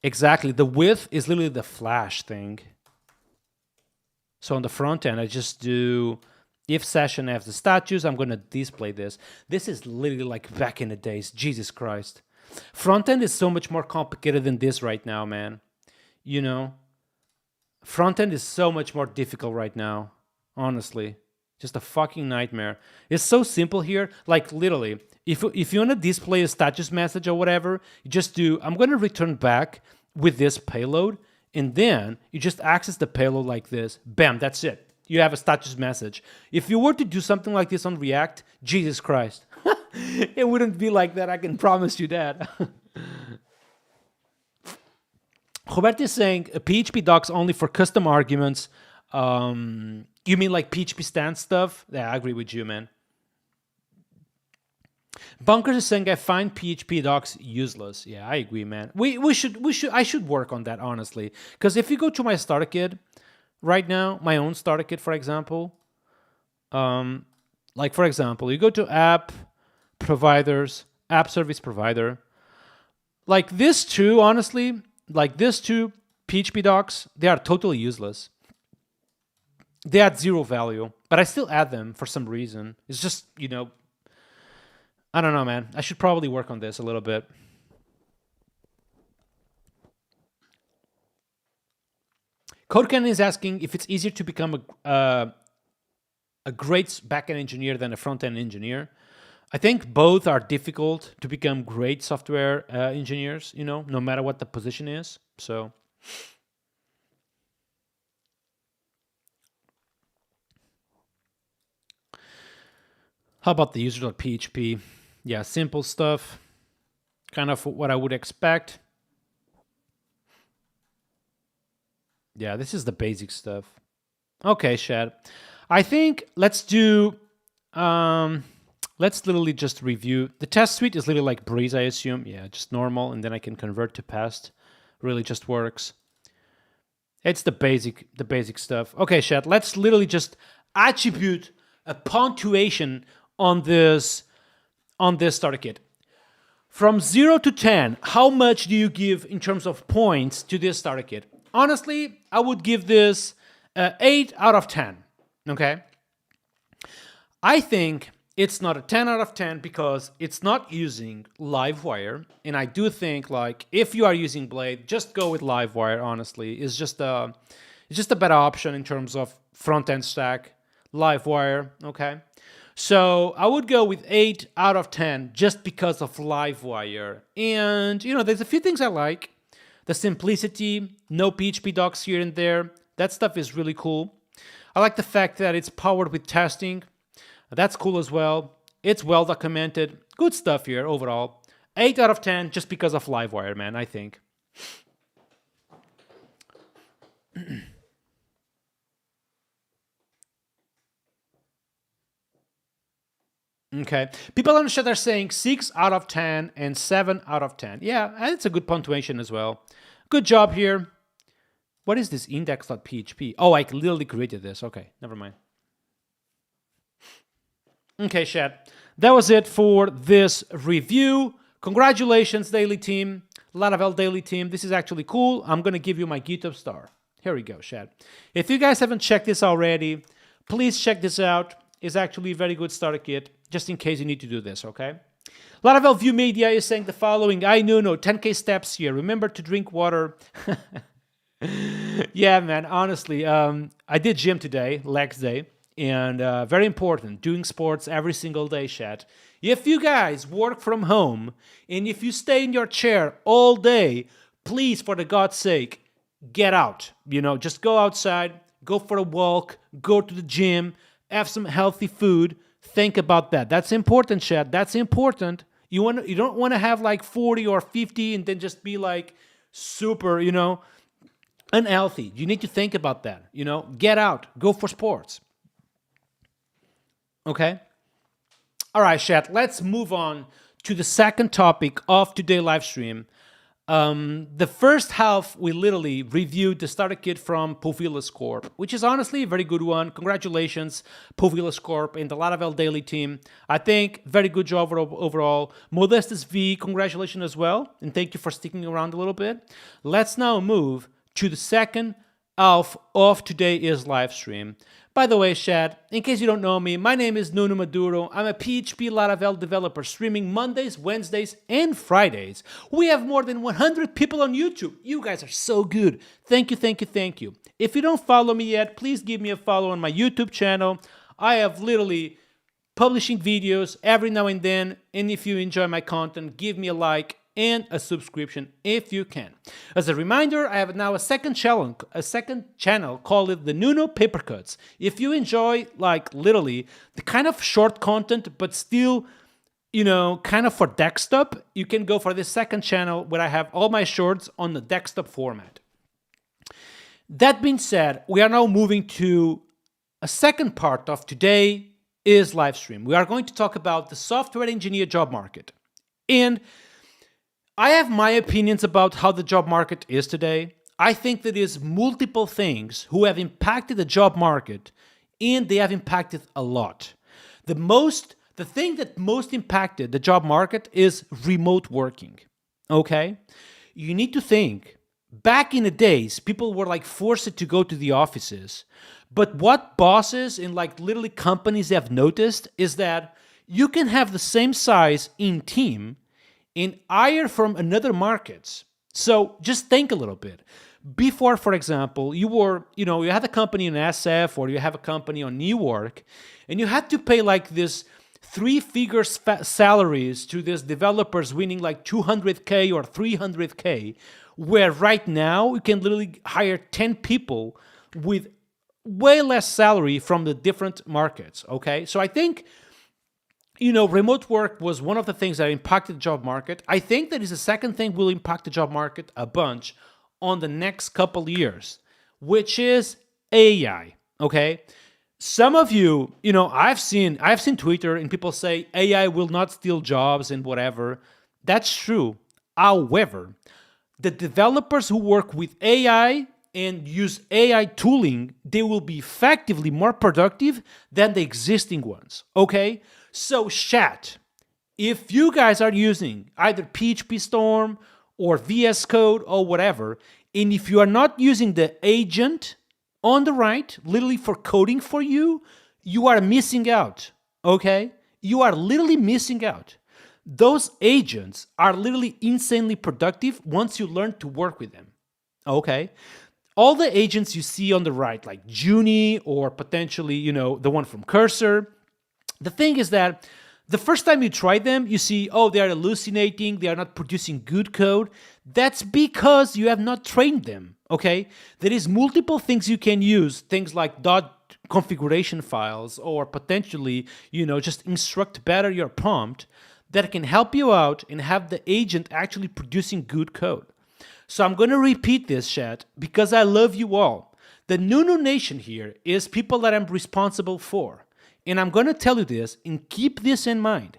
Exactly. The width is literally the flash thing. So on the front end, I just do if session has the status, I'm going to display this. This is literally like back in the days. Jesus Christ. Front end is so much more complicated than this right now, man. You know, front end is so much more difficult right now. Honestly, just a fucking nightmare. It's so simple here. Like literally, if you want to display a status message or whatever, you just do, I'm going to return back with this payload. And then you just access the payload like this. Bam, that's it. You have a status message. If you were to do something like this on React, Jesus Christ. It wouldn't be like that, I can promise you that. Roberto is saying PHP docs only for custom arguments. You mean like PHP stand stuff? Yeah, I agree with you, man. Bunkers is saying I find PHP docs useless. Yeah, I agree, man. I should work on that, honestly. Because if you go to my starter kit right now, my own starter kit, for example, like for example, you go to app providers, app service provider. Like this two, honestly, like this two PHP docs, they are totally useless. They add zero value, but I still add them for some reason. It's just, I don't know, man. I should probably work on this a little bit. Codecan is asking if it's easier to become a great backend engineer than a front-end engineer. I think both are difficult to become great software engineers, no matter what the position is. So how about the user.php? Yeah, simple stuff. Kind of what I would expect. Yeah, this is the basic stuff. Okay, Shad. I think let's do... let's literally just review. The test suite is literally like Breeze, I assume. Yeah, just normal, and then I can convert to past. Really just works. It's the basic stuff. Okay, Shad, let's literally just attribute a punctuation on this starter kit. From 0 to 10, how much do you give in terms of points to this starter kit? Honestly, I would give this 8 out of 10, okay? I think it's not a 10 out of 10 because it's not using Livewire, and I do think like if you are using Blade, just go with Livewire, honestly. It's just a better option in terms of front-end stack, Livewire, okay? So I would go with 8 out of 10 just because of Livewire. And, there's a few things I like. The simplicity, no PHP docs here and there. That stuff is really cool. I like the fact that it's powered with testing. That's cool as well. It's well documented. Good stuff here overall. 8 out of 10 just because of Livewire, man, I think. Okay. People on the chat are saying 6 out of 10 and 7 out of 10. Yeah, that's a good punctuation as well. Good job here. What is this index.php? Oh, I literally created this. Okay, never mind. Okay, chat. That was it for this review. Congratulations, Daily Team. Laravel Daily Team. This is actually cool. I'm going to give you my GitHub star. Here we go, chat. If you guys haven't checked this already, please check this out. It's actually a very good starter kit, just in case you need to do this, okay? Laravel View Media is saying the following. I know, 10K steps here. Remember to drink water. Yeah, man, honestly, I did gym today, legs day, and very important, doing sports every single day, chat. If you guys work from home, and if you stay in your chair all day, please, for the God's sake, get out. Just go outside, go for a walk, go to the gym, have some healthy food. Think about that. That's important, chat. That's important. You don't want to have like 40 or 50 and then just be like super, unhealthy. You need to think about that. Get out, go for sports. Okay? All right, chat. Let's move on to the second topic of today's live stream. The first half, we literally reviewed the starter kit from POVILAS Corp, which is honestly a very good one. Congratulations, POVILAS Corp and the Laravel Daily team. I think very good job overall. Modestus V, congratulations as well, and thank you for sticking around a little bit. Let's now move to the second half of today's live stream. By the way, chat, in case you don't know me, my name is Nuno Maduro. I'm a PHP Laravel developer streaming Mondays, Wednesdays, and Fridays. We have more than 100 people on YouTube. You guys are so good. Thank you, thank you, thank you. If you don't follow me yet, please give me a follow on my YouTube channel. I have literally publishing videos every now and then, and if you enjoy my content, give me a like and a subscription if you can. As a reminder, I have now a second channel called it the Nuno Papercuts. If you enjoy like literally the kind of short content but still kind of for desktop, you can go for this second channel where I have all my shorts on the desktop format. That being said, we are now moving to a second part of today's live stream. We are going to talk about the software engineer job market. And I have my opinions about how the job market is today. I think that is multiple things who have impacted the job market, and they have impacted a lot. The thing that most impacted the job market is remote working, okay? You need to think, back in the days, people were like forced to go to the offices. But what bosses and like literally companies have noticed is that you can have the same size in team and hire from another markets. So just think a little bit. Before, for example, you had a company in SF or you have a company on New York, and you had to pay like this 3-figure salaries to these developers winning like 200K or 300K, where right now you can literally hire 10 people with way less salary from the different markets, okay? So I think remote work was one of the things that impacted the job market. I think that is the second thing will impact the job market a bunch on the next couple years, which is AI, okay? Some of you, I've seen Twitter and people say AI will not steal jobs and whatever. That's true. However, the developers who work with AI and use AI tooling, they will be effectively more productive than the existing ones, okay? So chat, if you guys are using either PHP Storm or VS Code or whatever, and if you are not using the agent on the right, literally for coding for you, you are missing out, okay? You are literally missing out. Those agents are literally insanely productive once you learn to work with them, okay? All the agents you see on the right, like Junie or potentially, the one from Cursor, the thing is that the first time you try them, you see, they are hallucinating, they are not producing good code. That's because you have not trained them, okay? There is multiple things you can use, things like dot configuration files or potentially, just instruct better your prompt that can help you out and have the agent actually producing good code. So I'm going to repeat this, chat, because I love you all. The Nuno Nation here is people that I'm responsible for. And I'm going to tell you this, and keep this in mind.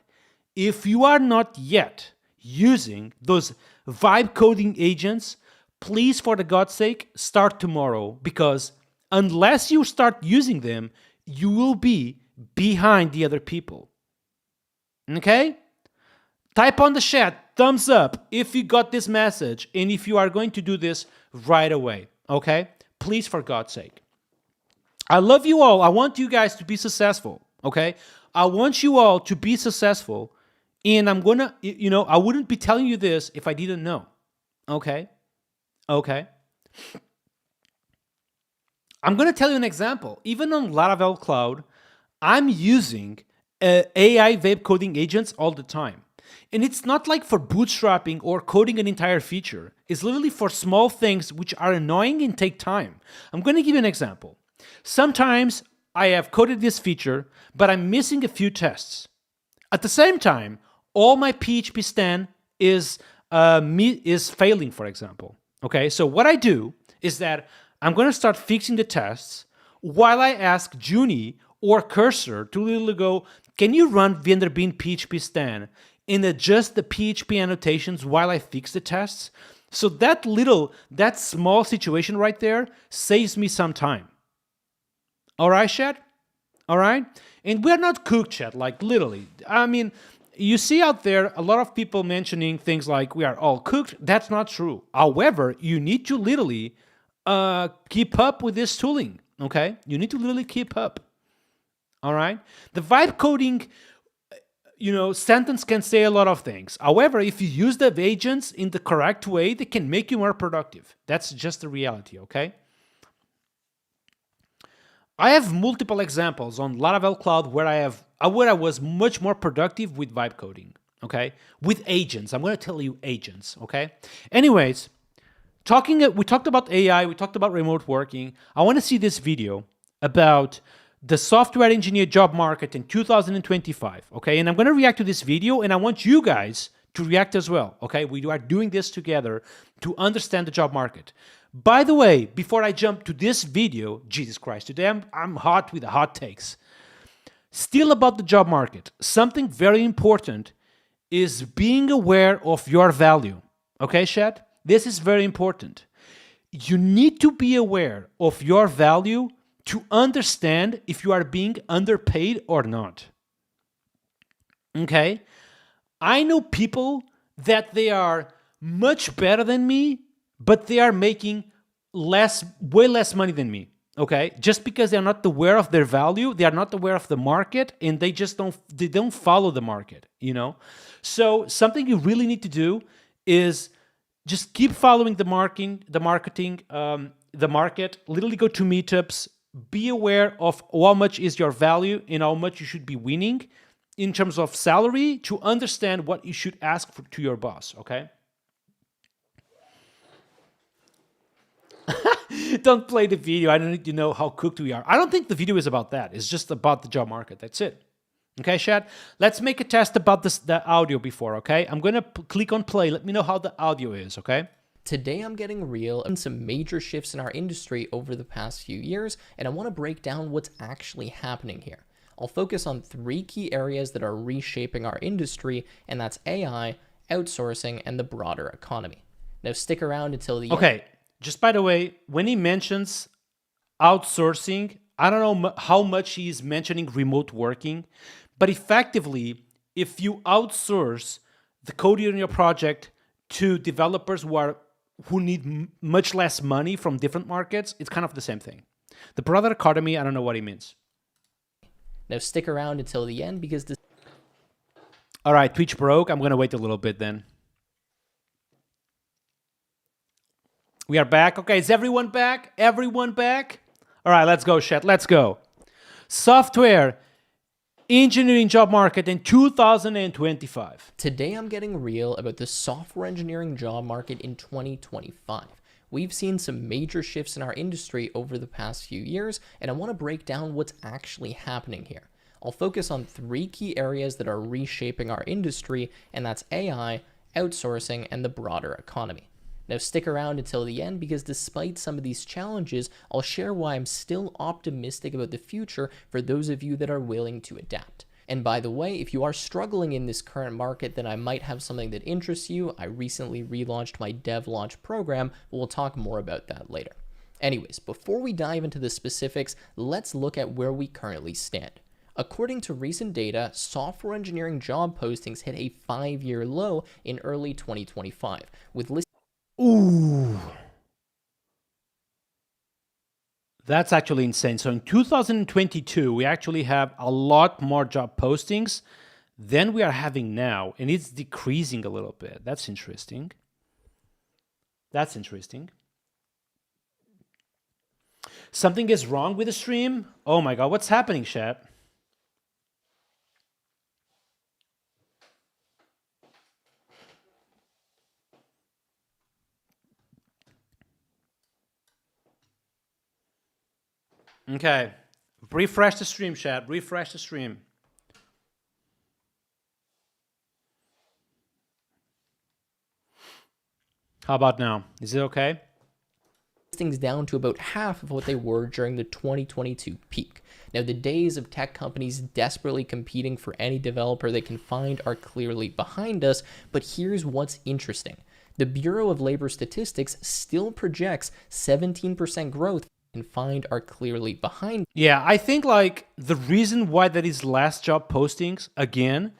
If you are not yet using those vibe coding agents, please, for the God's sake, start tomorrow, because unless you start using them, you will be behind the other people. Okay? Type on the chat, thumbs up, if you got this message and if you are going to do this right away. Okay? Please, for God's sake. I love you all. I want you guys to be successful. Okay? I want you all to be successful. And I'm going to, I wouldn't be telling you this if I didn't know. Okay? Okay? I'm going to tell you an example. Even on Laravel Cloud, I'm using AI web coding agents all the time. And it's not like for bootstrapping or coding an entire feature. It's literally for small things which are annoying and take time. I'm going to give you an example. Sometimes I have coded this feature, but I'm missing a few tests. At the same time, all my PHP stan is failing, for example. Okay, so what I do is that I'm going to start fixing the tests while I ask Junie or Cursor to literally go, can you run Vanderbean PHP stan and adjust the PHP annotations while I fix the tests? So that small situation right there saves me some time. All right, chat? All right? And we're not cooked, chat, like literally. I mean, you see out there a lot of people mentioning things like we are all cooked. That's not true. However, you need to literally keep up with this tooling, okay? You need to literally keep up, all right? The vibe coding, sentence can say a lot of things. However, if you use the agents in the correct way, they can make you more productive. That's just the reality, okay? I have multiple examples on Laravel Cloud where I was much more productive with vibe coding, okay? With agents. I'm going to tell you agents, okay? Anyways, we talked about AI, we talked about remote working. I want to see this video about the software engineer job market in 2025, okay? And I'm going to react to this video, and I want you guys to react as well, okay? We are doing this together to understand the job market. By the way, before I jump to this video, Jesus Christ, today I'm hot with the hot takes. Still about the job market, something very important is being aware of your value, okay, chat? This is very important. You need to be aware of your value to understand if you are being underpaid or not. Okay? I know people that they are much better than me, but they are making way less money than me. Okay? Just because they're not aware of their value, they are not aware of the market, and they don't follow the market, So something you really need to do is just keep following the market, literally go to meetups, be aware of how much is your value and how much you should be winning in terms of salary to understand what you should ask to your boss, okay? Don't play the video. I don't need to know how cooked we are. I don't think the video is about that. It's just about the job market. That's it. Okay, chat? Let's make a test about the audio before, okay? I'm going to click on play. Let me know how the audio is, okay? Today I'm getting real on some major shifts in our industry over the past few years, and I want to break down what's actually happening here. I'll focus on 3 key areas that are reshaping our industry, and that's AI, outsourcing, and the broader economy. Now stick around until the end. Okay, just by the way, when he mentions outsourcing, I don't know how much he's mentioning remote working, but effectively, if you outsource the coding in your project to developers who need much less money from different markets, it's kind of the same thing. The broader economy, I don't know what he means. Now stick around until the end because this... All right, Twitch broke. I'm going to wait a little bit then. We are back. Okay, is everyone back? Everyone back? All right, let's go, chat. Let's go. Software engineering job market in 2025. Today I'm getting real about the software engineering job market in 2025. We've seen some major shifts in our industry over the past few years, and I want to break down what's actually happening here. I'll focus on 3 key areas that are reshaping our industry, and that's AI, outsourcing, and the broader economy. Now stick around until the end because despite some of these challenges, I'll share why I'm still optimistic about the future for those of you that are willing to adapt. And by the way, if you are struggling in this current market, then I might have something that interests you. I recently relaunched my Dev Launch program, but we'll talk more about that later. Anyways, before we dive into the specifics, let's look at where we currently stand. According to recent data, software engineering job postings hit a 5-year low in early 2025, with listings. Ooh. That's actually insane. So in 2022, we actually have a lot more job postings than we are having now, and it's decreasing a little bit. That's interesting. That's interesting. Something is wrong with the stream? Oh my God, what's happening, chat? Okay, refresh the stream, chat. Refresh the stream. How about now? Is it okay? Things down to about half of what they were during the 2022 peak. Now, the days of tech companies desperately competing for any developer they can find are clearly behind us, but here's what's interesting. The Bureau of Labor Statistics still projects 17% growth and find are clearly behind. Yeah, I think like the reason why there is less job postings, again,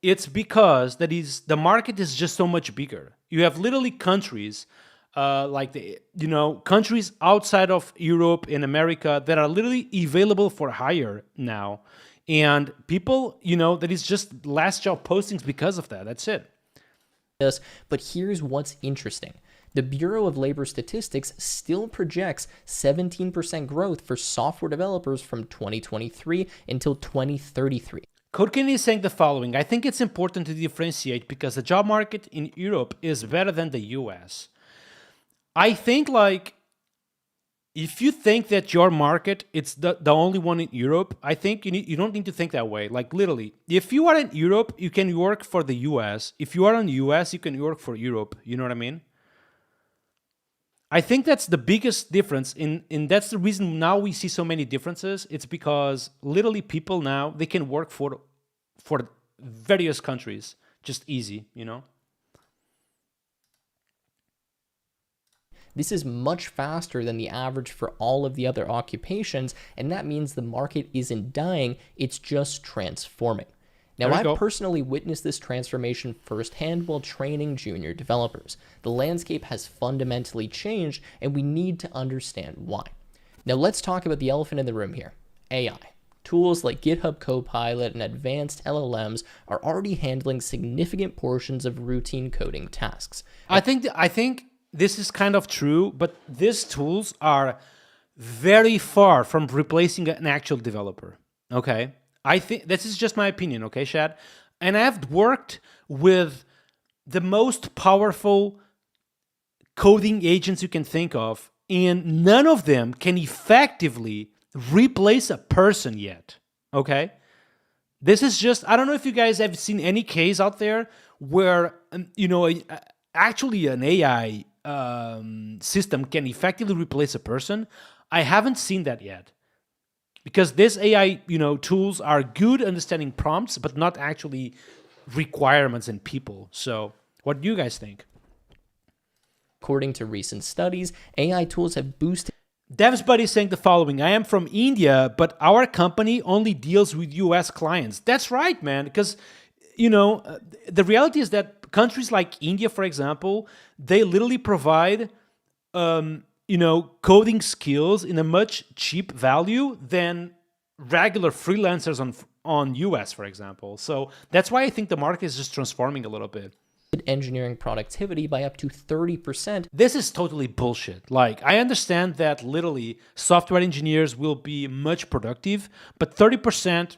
it's because the market is just so much bigger. You have literally countries countries outside of Europe and America that are literally available for hire now. And people, that is just less job postings because of that. That's it. But here's what's interesting. The Bureau of Labor Statistics still projects 17% growth for software developers from 2023 until 2033. Kodkin is saying the following: I think it's important to differentiate because the job market in Europe is better than the US. I think if you think that your market it's the only one in Europe, I think you don't need to think that way. Like literally, if you are in Europe, you can work for the US. If you are in the US, you can work for Europe. You know what I mean? I think that's the biggest difference, and that's the reason now we see so many differences. It's because literally people now, they can work for various countries just easy, This is much faster than the average for all of the other occupations, and that means the market isn't dying, it's just transforming. Now, I've personally witnessed this transformation firsthand while training junior developers. The landscape has fundamentally changed, and we need to understand why. Now, let's talk about the elephant in the room here, AI. Tools like GitHub Copilot and advanced LLMs are already handling significant portions of routine coding tasks. I think this is kind of true, but these tools are very far from replacing an actual developer, okay? I think this is just my opinion, okay, Shad? And I've worked with the most powerful coding agents you can think of, and none of them can effectively replace a person yet, okay? This is just, I don't know if you guys have seen any case out there where, actually an AI system can effectively replace a person. I haven't seen that yet. Because these AI, tools are good understanding prompts, but not actually requirements in people. So, what do you guys think? According to recent studies, AI tools have boosted. Dev's buddy is saying the following: I am from India, but our company only deals with US clients. That's right, man. Because, the reality is that countries like India, for example, they literally provide coding skills in a much cheap value than regular freelancers on US, for example. So that's why I think the market is just transforming a little bit. Engineering productivity by up to 30%. This is totally bullshit. I understand that literally software engineers will be much productive, but 30%,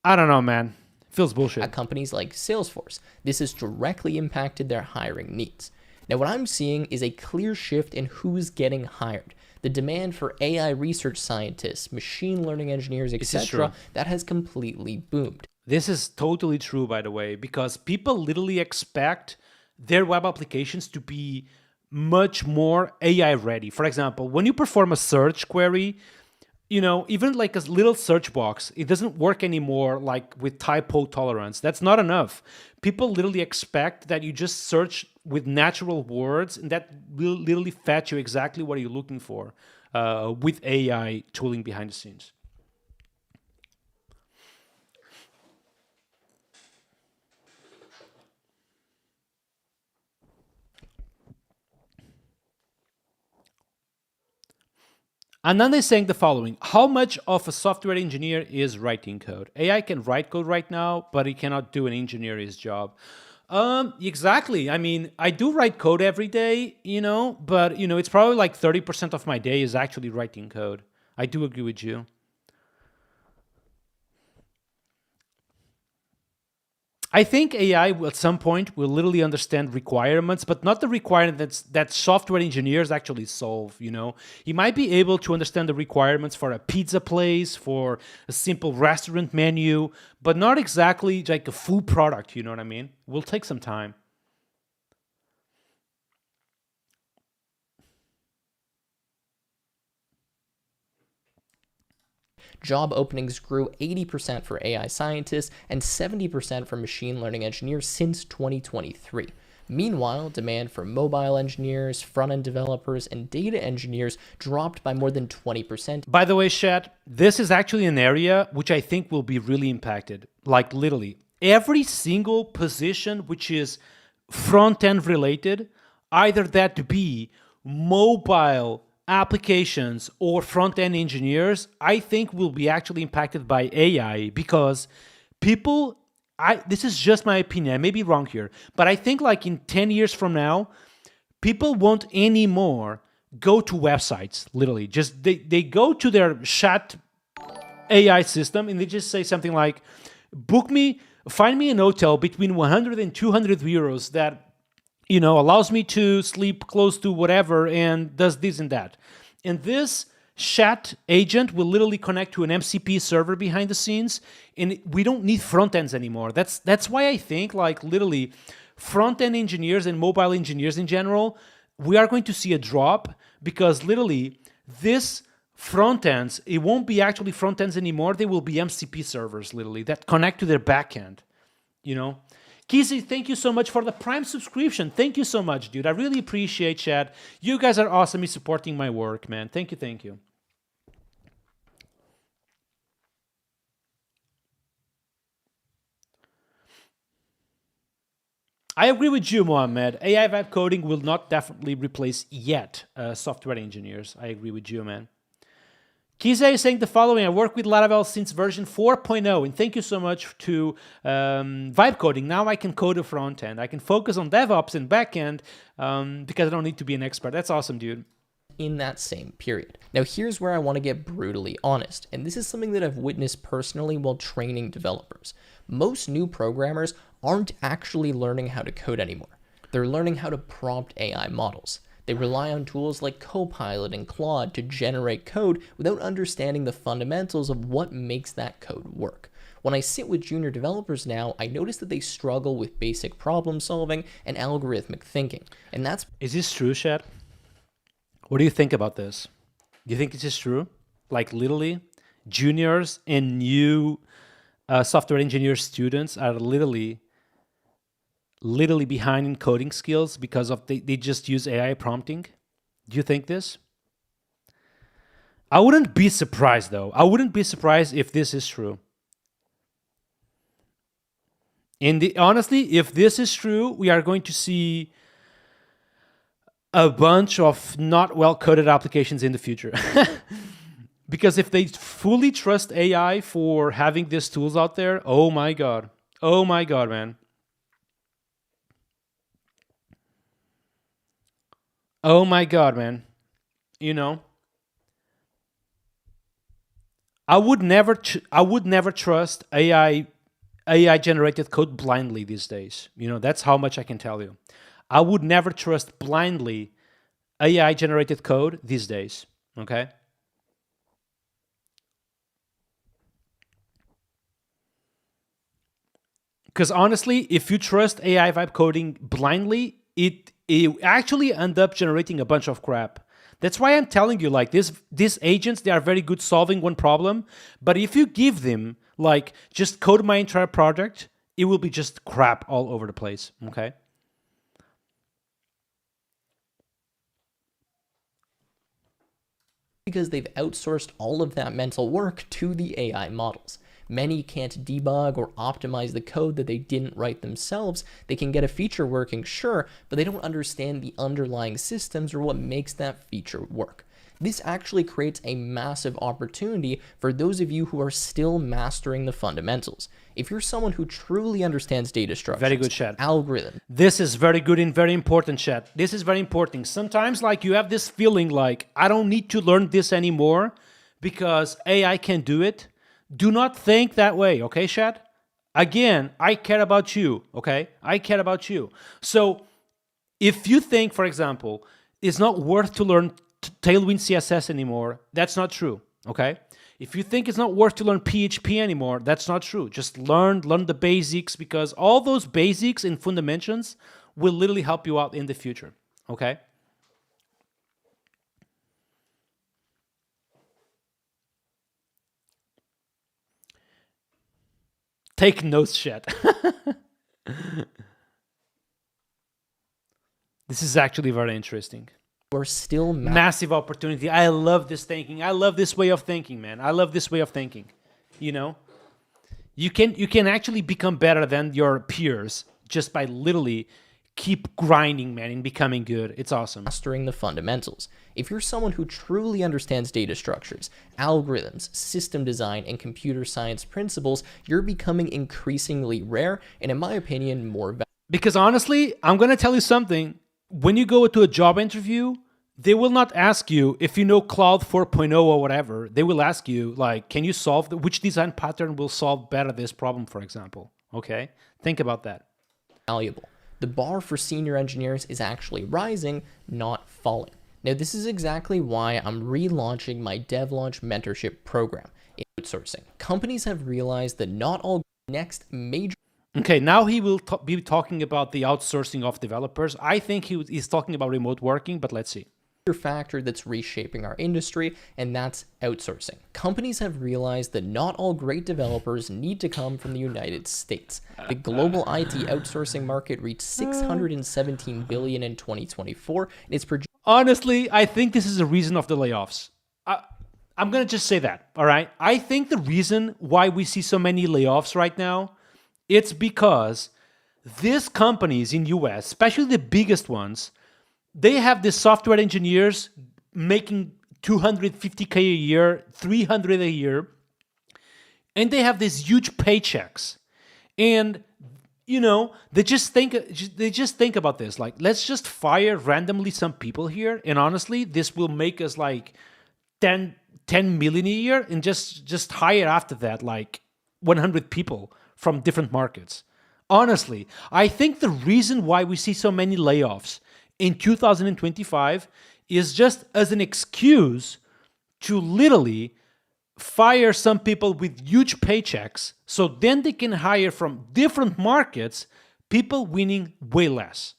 I don't know, man. Feels bullshit. At companies like Salesforce, this has directly impacted their hiring needs. Now, what I'm seeing is a clear shift in who's getting hired. The demand for AI research scientists, machine learning engineers, etc., that has completely boomed. This is totally true, by the way, because people literally expect their web applications to be much more AI ready. For example, when you perform a search query, even like a little search box, it doesn't work anymore like with typo tolerance. That's not enough. People literally expect that you just search with natural words and that will literally fetch you exactly what you're looking for with AI tooling behind the scenes. Ananda is saying the following: how much of a software engineer is writing code? AI can write code right now, but it cannot do an engineer's job. Exactly. I mean, I do write code every day, but it's probably like 30% of my day is actually writing code. I do agree with you. I think AI at some point will literally understand requirements, but not the requirements that software engineers actually solve. He might be able to understand the requirements for a pizza place, for a simple restaurant menu, but not exactly like a full product. You know what I mean? Will take some time. Job openings grew 80% for AI scientists and 70% for machine learning engineers since 2023. Meanwhile, demand for mobile engineers, front-end developers, and data engineers dropped by more than 20%. By the way, Chat, this is actually an area which I think will be really impacted. Like literally, every single position which is front-end related, either that to be mobile applications or front-end engineers, I think will be actually impacted by AI because people, this is just my opinion, I may be wrong here, but I think like in 10 years from now, people won't anymore go to websites, literally. Just they go to their chat AI system and they just say something like, find me an hotel between 100 and 200 euros that allows me to sleep close to whatever and does this and that. And this chat agent will literally connect to an MCP server behind the scenes, and we don't need front ends anymore. That's why I think like literally front end engineers and mobile engineers in general, we are going to see a drop because literally this front ends, it won't be actually front ends anymore. They will be MCP servers literally that connect to their backend. Kizzy, thank you so much for the Prime subscription. Thank you so much, dude. I really appreciate Chad. You guys are awesome in supporting my work, man. Thank you, thank you. I agree with you, Mohammed. AI vibe coding will not definitely replace yet software engineers. I agree with you, man. Kiza is saying the following: I work with Laravel since version 4.0, and thank you so much to vibe coding. Now I can code a front end. I can focus on DevOps and backend because I don't need to be an expert. That's awesome, dude. In that same period. Now, here's where I want to get brutally honest, and this is something that I've witnessed personally while training developers. Most new programmers aren't actually learning how to code anymore. They're learning how to prompt AI models. They rely on tools like Copilot and Claude to generate code without understanding the fundamentals of what makes that code work. When I sit with junior developers now, I notice that they struggle with basic problem solving and algorithmic thinking. And that's... Is this true, Chad? What do you think about this? Do you think this is true? Like literally, juniors and new software engineer students are literally behind in coding skills because of they just use AI prompting? Do you think this? I wouldn't be surprised though. I wouldn't be surprised if this is true. And honestly, if this is true, we are going to see a bunch of not well-coded applications in the future. Because if they fully trust AI for having these tools out there, oh my God. Oh my God, man. Oh my God, man. I would never trust AI generated code blindly these days. That's how much I can tell you. I would never trust blindly AI generated code these days. Okay? Because honestly, if you trust AI vibe coding blindly, it actually end up generating a bunch of crap. That's why I'm telling you, like, these agents, they are very good solving one problem, but if you give them, like, just code my entire project, it will be just crap all over the place, okay? Because they've outsourced all of that mental work to the AI models. Many can't debug or optimize the code that they didn't write themselves. They can get a feature working, sure, but they don't understand the underlying systems or what makes that feature work. This actually creates a massive opportunity for those of you who are still mastering the fundamentals. If you're someone who truly understands data structures, very good, chat. algorithm. This is very good and very important, chat. This is very important. Sometimes, like, you have this feeling like, I don't need to learn this anymore because AI can do it. Do not think that way, okay, chat? Again, I care about you, okay? I care about you. So if you think, for example, it's not worth to learn Tailwind CSS anymore, that's not true, okay? If you think it's not worth to learn PHP anymore, that's not true. Just learn the basics, because all those basics and fundamentals will literally help you out in the future, okay? Take notes, chat. This is actually very interesting. We're still massive opportunity. I love this thinking. I love this way of thinking, man. I love this way of thinking. You know, you can actually become better than your peers just by literally keep grinding, man, and becoming good. It's awesome. Mastering the fundamentals. If you're someone who truly understands data structures, algorithms, system design, and computer science principles, you're becoming increasingly rare and, in my opinion, more valuable. Because honestly, I'm going to tell you something. When you go to a job interview, they will not ask you if you know Cloud 4.0 or whatever. They will ask you, like, can you solve which design pattern will solve better this problem, for example? Okay? Think about that. Valuable. The bar for senior engineers is actually rising, not falling. Now, this is exactly why I'm relaunching my DevLaunch mentorship program. In outsourcing, companies have realized that not all next major... Okay, now he will be talking about the outsourcing of developers. I think he's talking about remote working, but let's see. Factor that's reshaping our industry, and that's outsourcing. Companies have realized that not all great developers need to come from the United States. The global IT outsourcing market reached $617 billion in 2024, and it's projected. Honestly, I think this is the reason of the layoffs. I'm gonna just say that, all right? I think the reason why we see so many layoffs right now, it's because these companies in US, especially the biggest ones, they have the software engineers making $250K a year, $300 a year, and they have these huge paychecks. And you know, they just think about this, like, let's just fire randomly some people here, and honestly, this will make us like 10 million a year, and just hire after that like 100 people from different markets. Honestly, I think the reason why we see so many layoffs in 2025 is just as an excuse to literally fire some people with huge paychecks, so then they can hire from different markets people winning way less.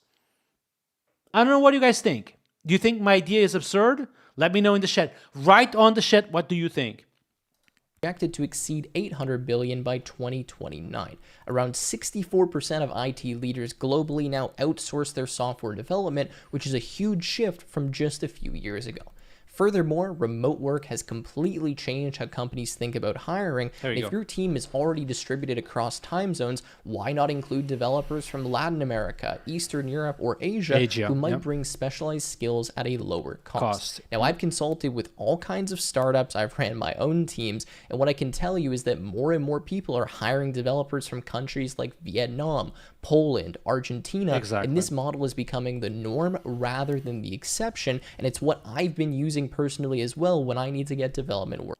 I don't know what you guys think. Do you think my idea is absurd? Let me know in the chat. Write on the chat, what do you think? Projected to exceed $800 billion by 2029. Around 64% of IT leaders globally now outsource their software development, which is a huge shift from just a few years ago. Furthermore, remote work has completely changed how companies think about hiring. If your team is already distributed across time zones, why not include developers from Latin America, Eastern Europe, or Asia who might bring specialized skills at a lower cost? Now, I've consulted with all kinds of startups. I've ran my own teams. And what I can tell you is that more and more people are hiring developers from countries like Vietnam, Poland, Argentina, and this model is becoming the norm rather than the exception, and it's what I've been using personally as well when I need to get development work.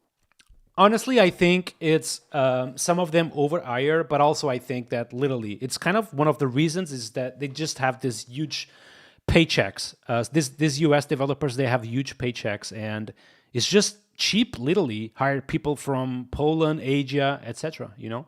Honestly, I think it's some of them overhire, but also I think that literally it's kind of one of the reasons is that they just have this huge paychecks. These US developers, they have huge paychecks, and it's just cheap, literally hire people from Poland, Asia, etc. You know,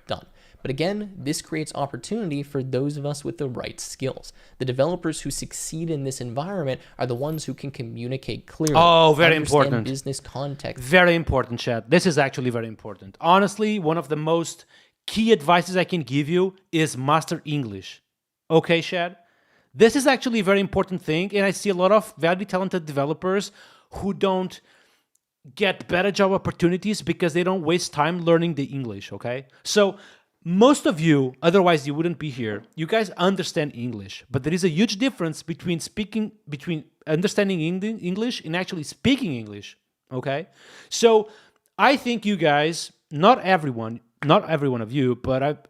done. But again, this creates opportunity for those of us with the right skills. The developers who succeed in this environment are the ones who can communicate clearly. Oh, very understand important. Business context. Very important, chat. This is actually very important. Honestly, one of the most key advices I can give you is master English. Okay, chat? This is actually a very important thing, and I see a lot of very talented developers who don't get better job opportunities because they don't waste time learning the English, okay? So most of you, otherwise you wouldn't be here, you guys understand English, but there is a huge difference between understanding English and actually speaking English, okay? So I think you guys, not every one of you, but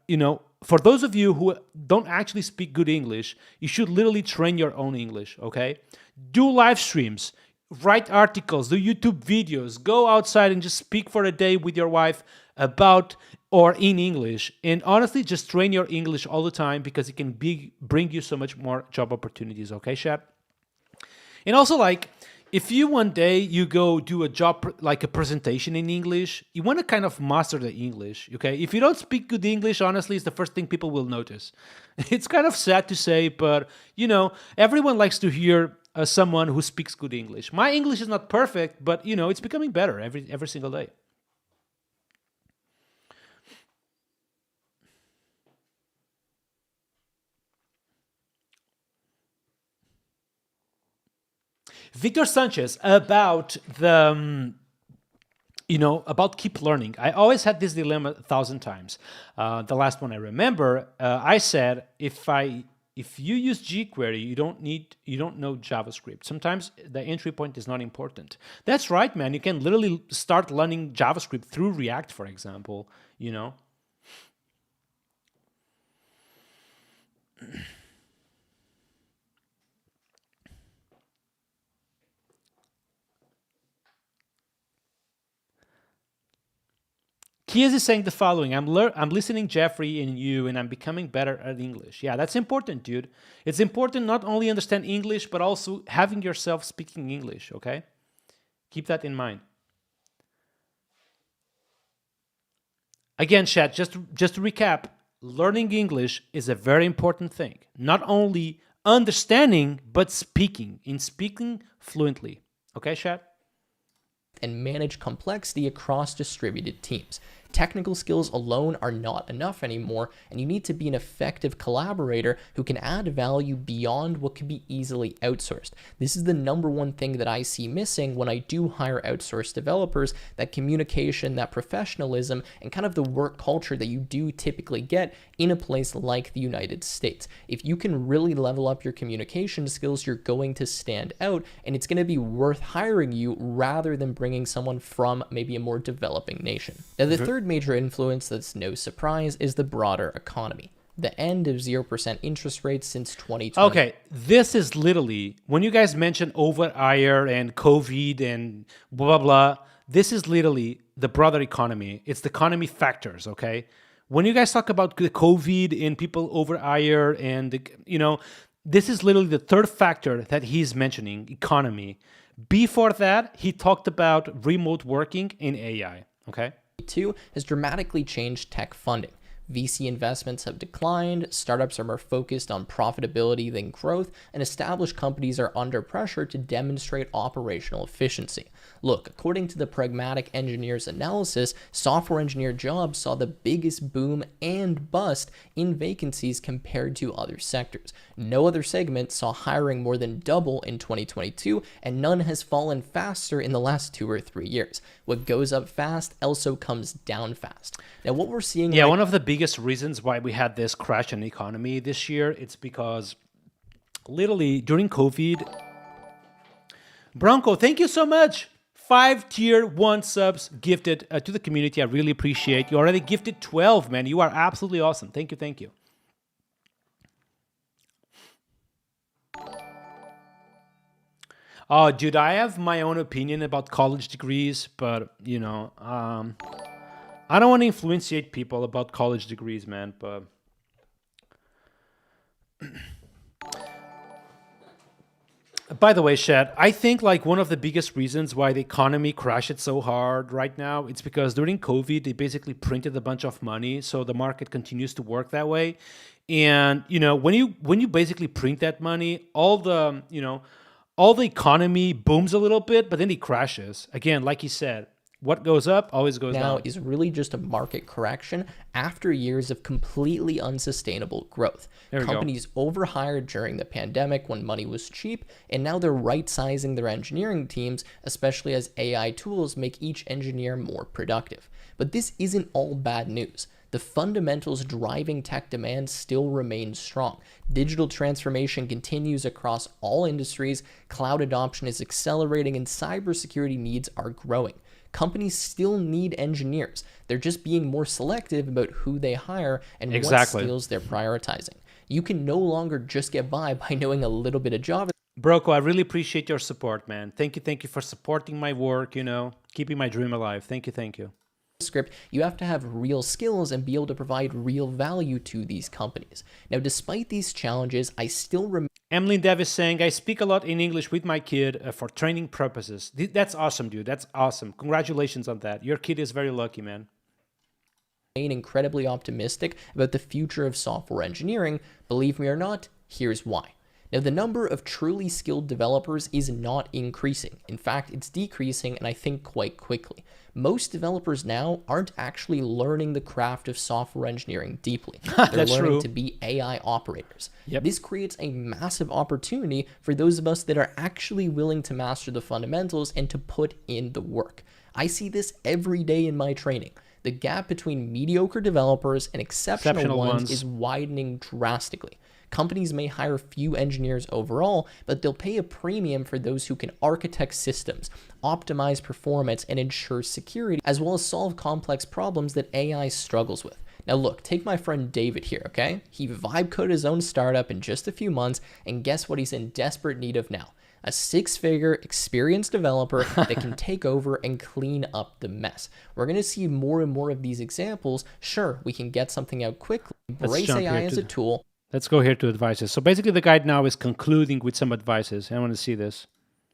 for those of you who don't actually speak good English, you should literally train your own English, okay? Do live streams, write articles, do YouTube videos, go outside and just speak for a day with your wife about or in English. And honestly, just train your English all the time because it can bring you so much more job opportunities, okay, chat? And also, like, if you one day you go do a job, like a presentation in English, you want to kind of master the English, okay? If you don't speak good English, honestly, it's the first thing people will notice. It's kind of sad to say, but, everyone likes to hear someone who speaks good English. My English is not perfect, but, it's becoming better every single day. Victor Sanchez, about about keep learning. I always had this dilemma 1,000 times. The last one I remember, I said, if you use jQuery, you don't know JavaScript. Sometimes the entry point is not important. That's right, man. You can literally start learning JavaScript through React, for example, Kies is saying the following: I'm listening Jeffrey and you, and I'm becoming better at English. Yeah, that's important, dude. It's important not only understand English, but also having yourself speaking English, okay? Keep that in mind. Again, chat, just to recap, learning English is a very important thing. Not only understanding, but speaking fluently. Okay, chat? And manage complexity across distributed teams. Technical skills alone are not enough anymore, and you need to be an effective collaborator who can add value beyond what can be easily outsourced. This is the number one thing that I see missing when I do hire outsourced developers: that communication, that professionalism, and kind of the work culture that you do typically get in a place like the United States. If you can really level up your communication skills, you're going to stand out, and it's going to be worth hiring you rather than bringing someone from maybe a more developing nation. Now, the third major influence that's no surprise is the broader economy. The end of 0% interest rates since 2020. Okay, this is literally, when you guys mention over-hire and COVID and blah, blah, blah, this is literally the broader economy. It's the economy factors, okay? When you guys talk about the COVID and people over-hire and, this is literally the third factor that he's mentioning, economy. Before that, he talked about remote working and AI, okay? Two has dramatically changed tech funding. VC investments have declined, startups are more focused on profitability than growth, and established companies are under pressure to demonstrate operational efficiency. Look, according to the Pragmatic Engineers analysis, software engineer jobs saw the biggest boom and bust in vacancies compared to other sectors. No other segment saw hiring more than double in 2022, and none has fallen faster in the last 2 or 3 years. What goes up fast also comes down fast. Now, what we're seeing... Yeah, one of the biggest reasons why we had this crash in the economy this year, it's because literally during COVID... Bronco, thank you so much! 5 tier 1 subs gifted to the community. I really appreciate. You already gifted 12, man. You are absolutely awesome. Thank you, thank you. Oh, dude, I have my own opinion about college degrees, but, I don't want to influenciate people about college degrees, man, but... By the way, Shed, I think like one of the biggest reasons why the economy crashed so hard right now, it's because during COVID, they basically printed a bunch of money, so the market continues to work that way. And when you basically print that money, all the economy booms a little bit, but then it crashes. Again, like you said, what goes up always goes now down. is really just a market correction after years of completely unsustainable growth. There we go. Companies overhired during the pandemic when money was cheap, and now they're right-sizing their engineering teams, especially as AI tools make each engineer more productive. But this isn't all bad news. The fundamentals driving tech demand still remain strong. Digital transformation continues across all industries, cloud adoption is accelerating, and cybersecurity needs are growing. Companies still need engineers. They're just being more selective about who they hire and what skills they're prioritizing. You can no longer just get by knowing a little bit of Java. Broco, I really appreciate your support, man. Thank you for supporting my work, keeping my dream alive. Thank you. Script, you have to have real skills and be able to provide real value to these companies. Now, despite these challenges, I still remember Emily Dev is saying, I speak a lot in English with my kid for training purposes. That's awesome, dude. That's awesome. Congratulations on that. Your kid is very lucky, man. Incredibly optimistic about the future of software engineering. Believe me or not, here's why. Now, the number of truly skilled developers is not increasing. In fact, it's decreasing, and I think quite quickly. Most developers now aren't actually learning the craft of software engineering deeply. They're learning to be AI operators. Yep. This creates a massive opportunity for those of us that are actually willing to master the fundamentals and to put in the work. I see this every day in my training. The gap between mediocre developers and exceptional ones is widening drastically. Companies may hire few engineers overall, but they'll pay a premium for those who can architect systems, optimize performance, and ensure security, as well as solve complex problems that AI struggles with. Now look, take my friend David here, okay? He vibe coded his own startup in just a few months, and guess what he's in desperate need of now? A six-figure experienced developer that can take over and clean up the mess. We're going to see more and more of these examples. Sure, we can get something out quickly, embrace AI as a tool. Let's go here to advices. So basically the guide now is concluding with some advices. I want to see this.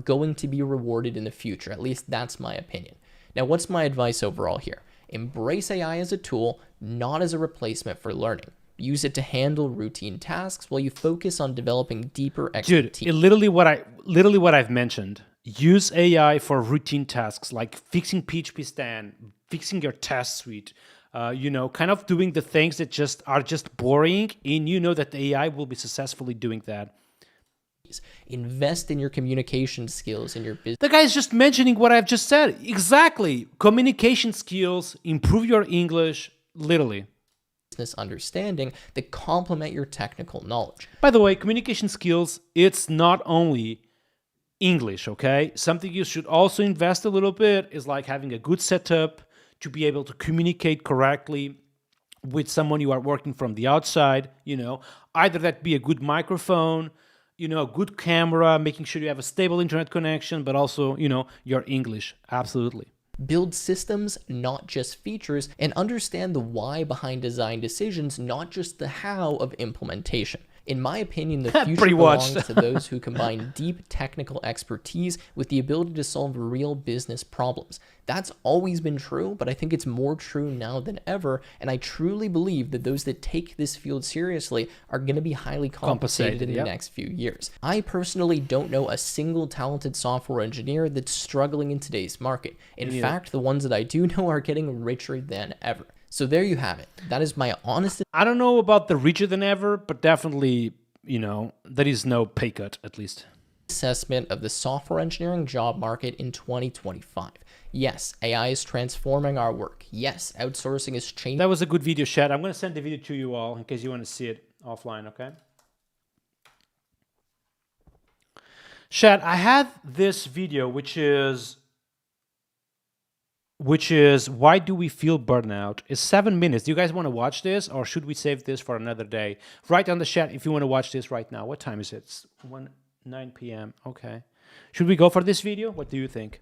Going to be rewarded in the future. At least that's my opinion. Now, what's my advice overall here? Embrace AI as a tool, not as a replacement for learning. Use it to handle routine tasks while you focus on developing deeper expertise. Dude, literally what I've mentioned. Use AI for routine tasks like fixing PHP stand, fixing your test suite, kind of doing the things that are just boring, and you know that the AI will be successfully doing that. Invest in your communication skills in your business. The guy is just mentioning what I've just said. Exactly. Communication skills, improve your English, literally. Business understanding that complement your technical knowledge. By the way, communication skills, it's not only English, okay? Something you should also invest a little bit is like having a good setup to be able to communicate correctly with someone you are working from the outside, either that be a good microphone, a good camera, making sure you have a stable internet connection, but also, your English. Absolutely. Build systems, not just features, and understand the why behind design decisions, not just the how of implementation. In my opinion, the future belongs to those who combine deep technical expertise with the ability to solve real business problems. That's always been true, but I think it's more true now than ever, and I truly believe that those that take this field seriously are going to be highly compensated in the next few years. I personally don't know a single talented software engineer that's struggling in today's market. In fact, the ones that I do know are getting richer than ever. So there you have it. That is my honest... I don't know about the richer than ever, but definitely, there is no pay cut, at least. Assessment of the software engineering job market in 2025. Yes, AI is transforming our work. Yes, outsourcing is changing. That was a good video, Chad. I'm going to send the video to you all in case you want to see it offline, okay? Chad, I had this video, which is why do we feel burnout? It's 7 minutes. Do you guys want to watch this, or should we save this for another day? Write on the chat if you want to watch this right now. What time is it? It's 9 p.m. Okay. Should we go for this video? What do you think?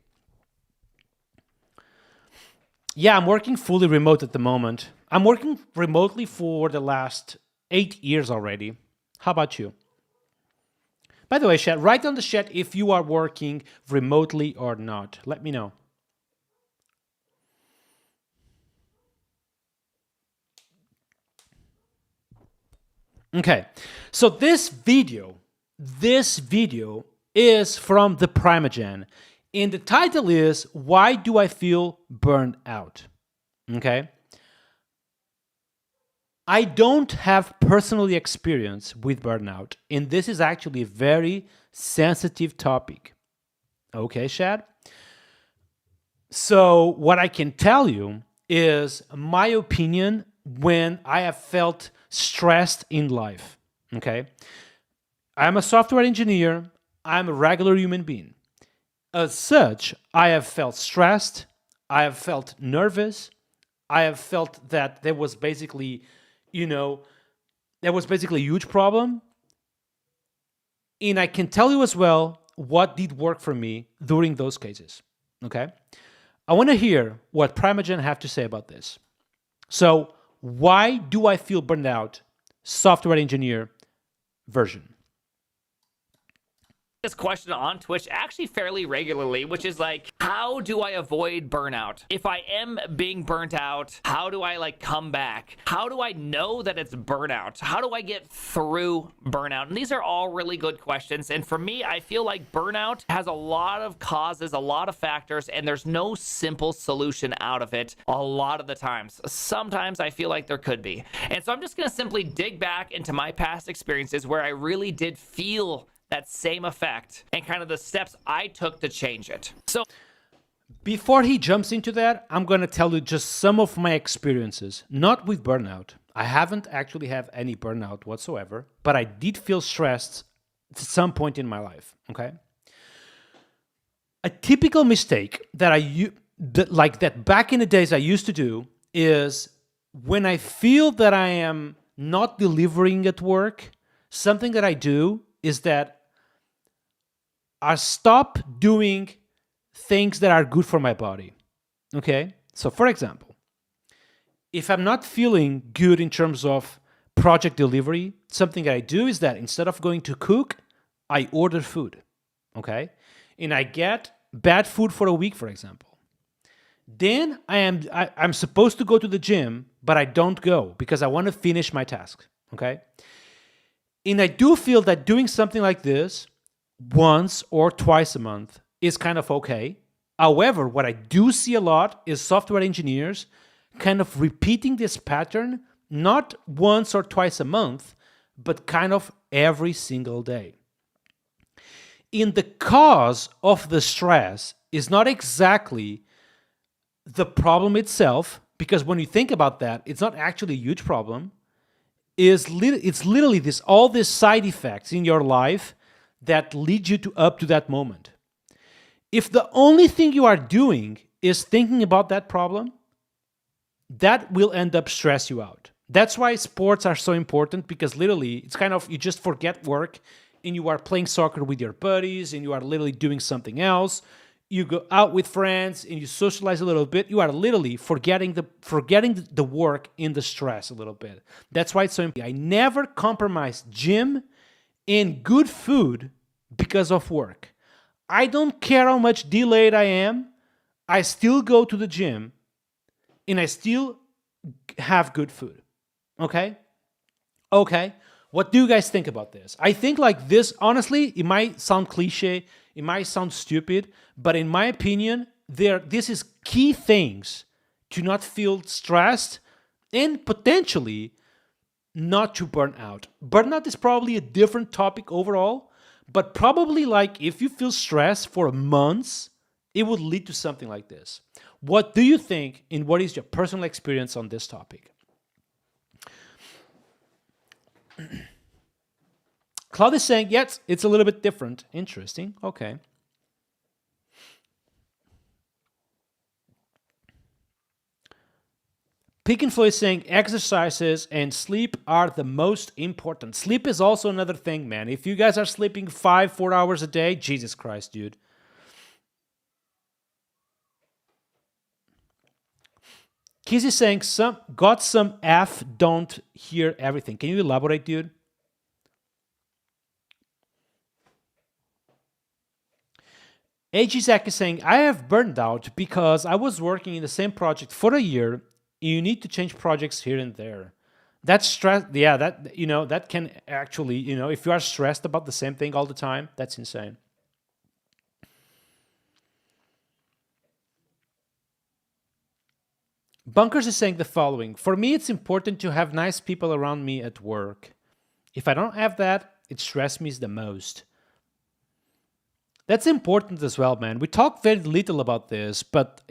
Yeah, I'm working fully remote at the moment. I'm working remotely for the last 8 years already. How about you? By the way, chat, write on the chat if you are working remotely or not. Let me know. Okay, so this video is from the Primagen, and the title is "Why Do I Feel Burned Out?" Okay, I don't have personally experience with burnout, and this is actually a very sensitive topic. Okay, Shad? So what I can tell you is my opinion when I have felt stressed in life. Okay, I'm a software engineer. I'm a regular human being. As such, I have felt stressed. I have felt nervous. I have felt that there was basically, a huge problem. And I can tell you as well what did work for me during those cases. Okay, I want to hear what Primagen have to say about this. So, why do I feel burned out? Software engineer version. This question on Twitch actually fairly regularly, which is like, how do I avoid burnout? If I am being burnt out, how do I come back? How do I know that it's burnout? How do I get through burnout? And these are all really good questions. And for me, I feel like burnout has a lot of causes, a lot of factors, and there's no simple solution out of it a lot of the times. Sometimes I feel like there could be. And so I'm just going to simply dig back into my past experiences where I really did feel that same effect and kind of the steps I took to change it. So before he jumps into that, I'm going to tell you just some of my experiences, not with burnout. I haven't actually had any burnout whatsoever, but I did feel stressed at some point in my life, okay? A typical mistake that back in the days I used to do is when I feel that I am not delivering at work, something that I do is that I stop doing things that are good for my body. Okay? So, for example, if I'm not feeling good in terms of project delivery, something that I do is that instead of going to cook, I order food. Okay? And I get bad food for a week, for example. Then I'm supposed to go to the gym, but I don't go because I want to finish my task. Okay? And I do feel that doing something like this once or twice a month is kind of okay. However, what I do see a lot is software engineers kind of repeating this pattern, not once or twice a month, but kind of every single day. And the cause of the stress is not exactly the problem itself, because when you think about that, it's not actually a huge problem. It's literally all these side effects in your life that lead you up to that moment. If the only thing you are doing is thinking about that problem, that will end up stress you out. That's why sports are so important, because literally it's kind of, you just forget work and you are playing soccer with your buddies and you are literally doing something else. You go out with friends and you socialize a little bit. You are literally forgetting the work in the stress a little bit. That's why it's so important. I never compromise gym and good food because of work. I don't care how much delayed I am. I still go to the gym and I still have good food. Okay? Okay. What do you guys think about this? I think like this, honestly, it might sound cliche, it might sound stupid, but in my opinion, this is key things to not feel stressed and potentially not to burn out. Burnout is probably a different topic overall, but probably like if you feel stressed for months, it would lead to something like this. What do you think, and what is your personal experience on this topic? Claude is saying, yes, it's a little bit different. Interesting. Okay. Pick and Flow is saying exercises and sleep are the most important. Sleep is also another thing, man. If you guys are sleeping 4 hours a day, Jesus Christ, dude. Kiz is saying, got some F, don't hear everything. Can you elaborate, dude? AG is saying, I have burned out because I was working in the same project for a year. You need to change projects here and there. That's stress. Yeah, that can actually, if you are stressed about the same thing all the time, that's insane. Bunkers is saying the following. For me, it's important to have nice people around me at work. If I don't have that, it stresses me the most. That's important as well, man. We talk very little about this, but,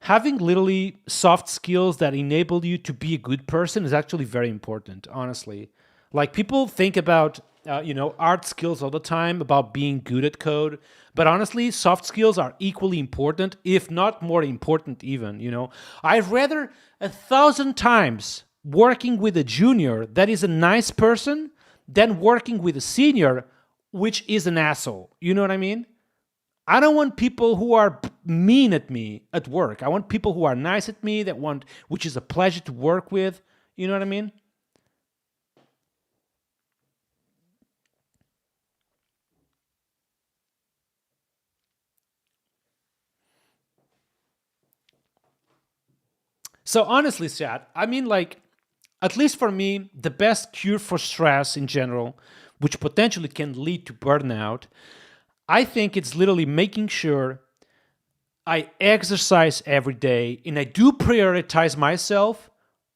having literally soft skills that enable you to be a good person is actually very important, honestly. Like, people think about, art skills all the time, about being good at code. But honestly, soft skills are equally important, if not more important even, I'd rather 1,000 times working with a junior that is a nice person than working with a senior which is an asshole. You know what I mean? I don't want people who are mean at me at work. I want people who are nice at me, which is a pleasure to work with. You know what I mean? So honestly, chat, I mean, like, at least for me, the best cure for stress in general, which potentially can lead to burnout, I think it's literally making sure I exercise every day and I do prioritize myself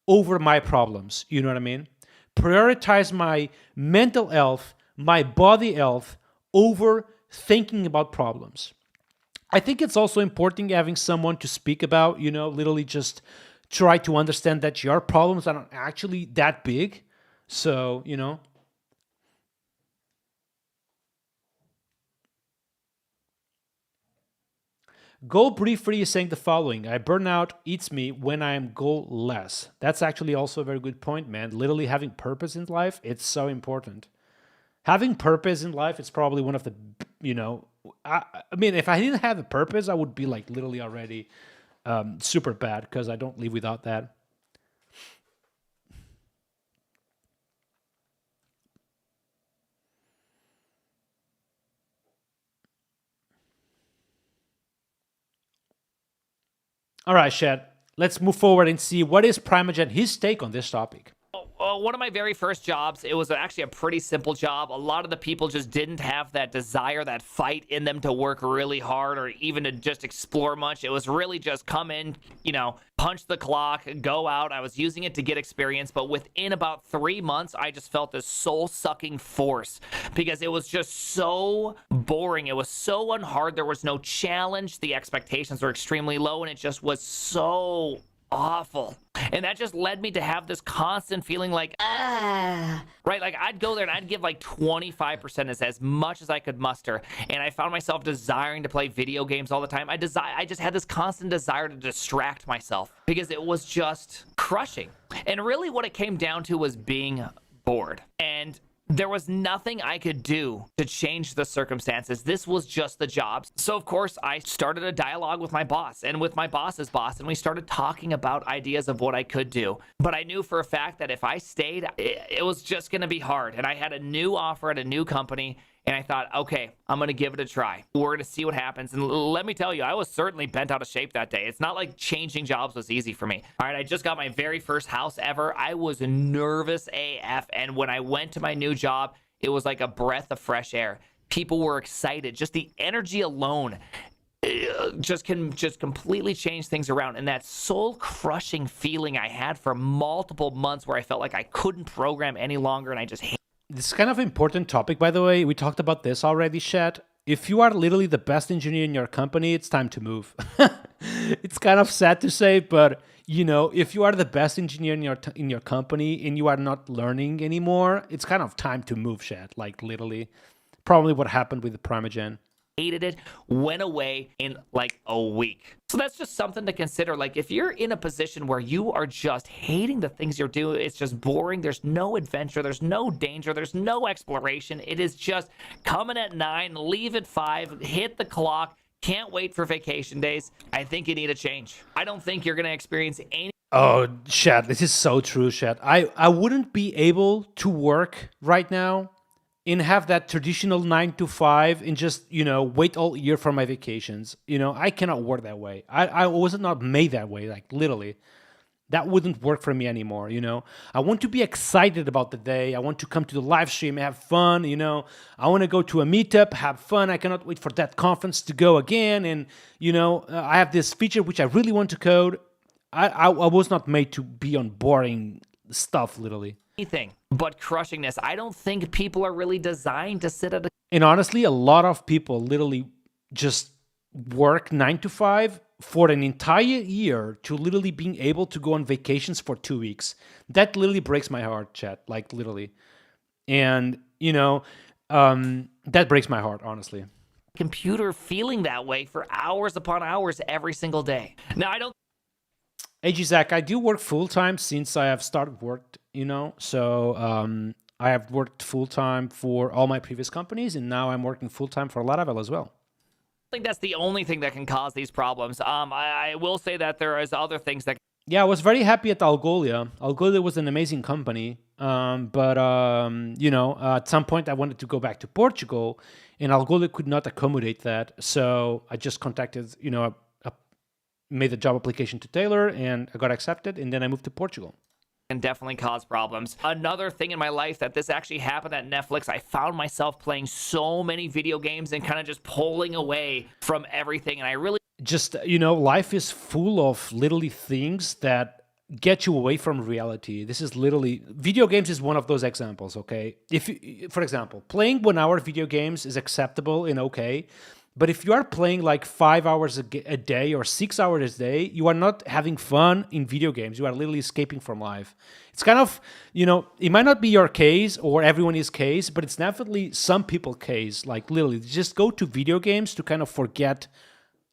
over my problems. You know what I mean? Prioritize my mental health, my body health over thinking about problems. I think it's also important having someone to speak about, literally just try to understand that your problems are not actually that big. So, Goal Brief Free is saying the following. I burnout eats me when I am goal-less. That's actually also a very good point, man. Literally having purpose in life, it's so important. Having purpose in life is probably one of the, I mean, if I didn't have a purpose, I would be like literally already super bad because I don't live without that. All right, Shad, let's move forward and see what is Primogen, his take on this topic. One of my very first jobs, it was actually a pretty simple job. A lot of the people just didn't have that desire, that fight in them to work really hard or even to just explore much. It was really just come in, punch the clock, go out. I was using it to get experience, but within about 3 months, I just felt this soul-sucking force because it was just so boring. It was so unhard. There was no challenge. The expectations were extremely low, and it just was so awful. And that just led me to have this constant feeling like, right? Like I'd go there and I'd give like 25% as much as I could muster. And I found myself desiring to play video games all the time. I just had this constant desire to distract myself because it was just crushing. And really what it came down to was being bored. And there was nothing I could do to change the circumstances. This was just the job. So, of course, I started a dialogue with my boss and with my boss's boss, and we started talking about ideas of what I could do. But I knew for a fact that if I stayed, it was just going to be hard. And I had a new offer at a new company, and I thought, okay, I'm going to give it a try. We're going to see what happens. And let me tell you, I was certainly bent out of shape that day. It's not like changing jobs was easy for me. All right, I just got my very first house ever. I was nervous AF. And when I went to my new job, it was like a breath of fresh air. People were excited. Just the energy alone just completely change things around. And that soul-crushing feeling I had for multiple months where I felt like I couldn't program any longer and I just hated. This is kind of important topic, by the way. We talked about this already, Chat. If you are literally the best engineer in your company, it's time to move. It's kind of sad to say, but if you are the best engineer in your company and you are not learning anymore, it's kind of time to move, Chat. Like literally, probably what happened with the Primogen. Hated it, went away in like a week. So that's just something to consider. Like if you're in a position where you are just hating the things you're doing, it's just boring. There's no adventure. There's no danger. There's no exploration. It is just coming at 9, leave at 5, hit the clock. Can't wait for vacation days. I think you need a change. I don't think you're going to experience any. Oh, Chad, this is so true, Chad. I wouldn't be able to work right now and have that traditional 9 to 5 and just, wait all year for my vacations. I cannot work that way. I was not made that way, like literally. That wouldn't work for me anymore, I want to be excited about the day. I want to come to the live stream, have fun, I want to go to a meetup, have fun. I cannot wait for that conference to go again. And, I have this feature which I really want to code. I was not made to be on boring stuff, literally. Anything but crushing this. I don't think people are really designed to sit at a... And honestly, a lot of people literally just work 9 to 5 for an entire year to literally being able to go on vacations for 2 weeks. That literally breaks my heart, chat, like literally. And, that breaks my heart, honestly. computer feeling that way for hours upon hours every single day. Now, I don't... Hey, Zach, I do work full-time since I have started work, so I have worked full-time for all my previous companies, and now I'm working full-time for Laravel as well. I think that's the only thing that can cause these problems. I will say that there is other things that... Yeah, I was very happy at Algolia. Algolia was an amazing company, but at some point I wanted to go back to Portugal, and Algolia could not accommodate that, so I just contacted, made a job application to Taylor, and I got accepted, and then I moved to Portugal. Can definitely cause problems. Another thing in my life that this actually happened at Netflix, I found myself playing so many video games and kind of just pulling away from everything, and I really... Just, life is full of literally things that get you away from reality. This is literally... Video games is one of those examples, okay? For example, playing 1 hour video games is acceptable and okay, but if you are playing like 5 hours a day or 6 hours a day, you are not having fun in video games. You are literally escaping from life. It's kind of, it might not be your case or everyone's case, but it's definitely some people's case. Like literally, just go to video games to kind of forget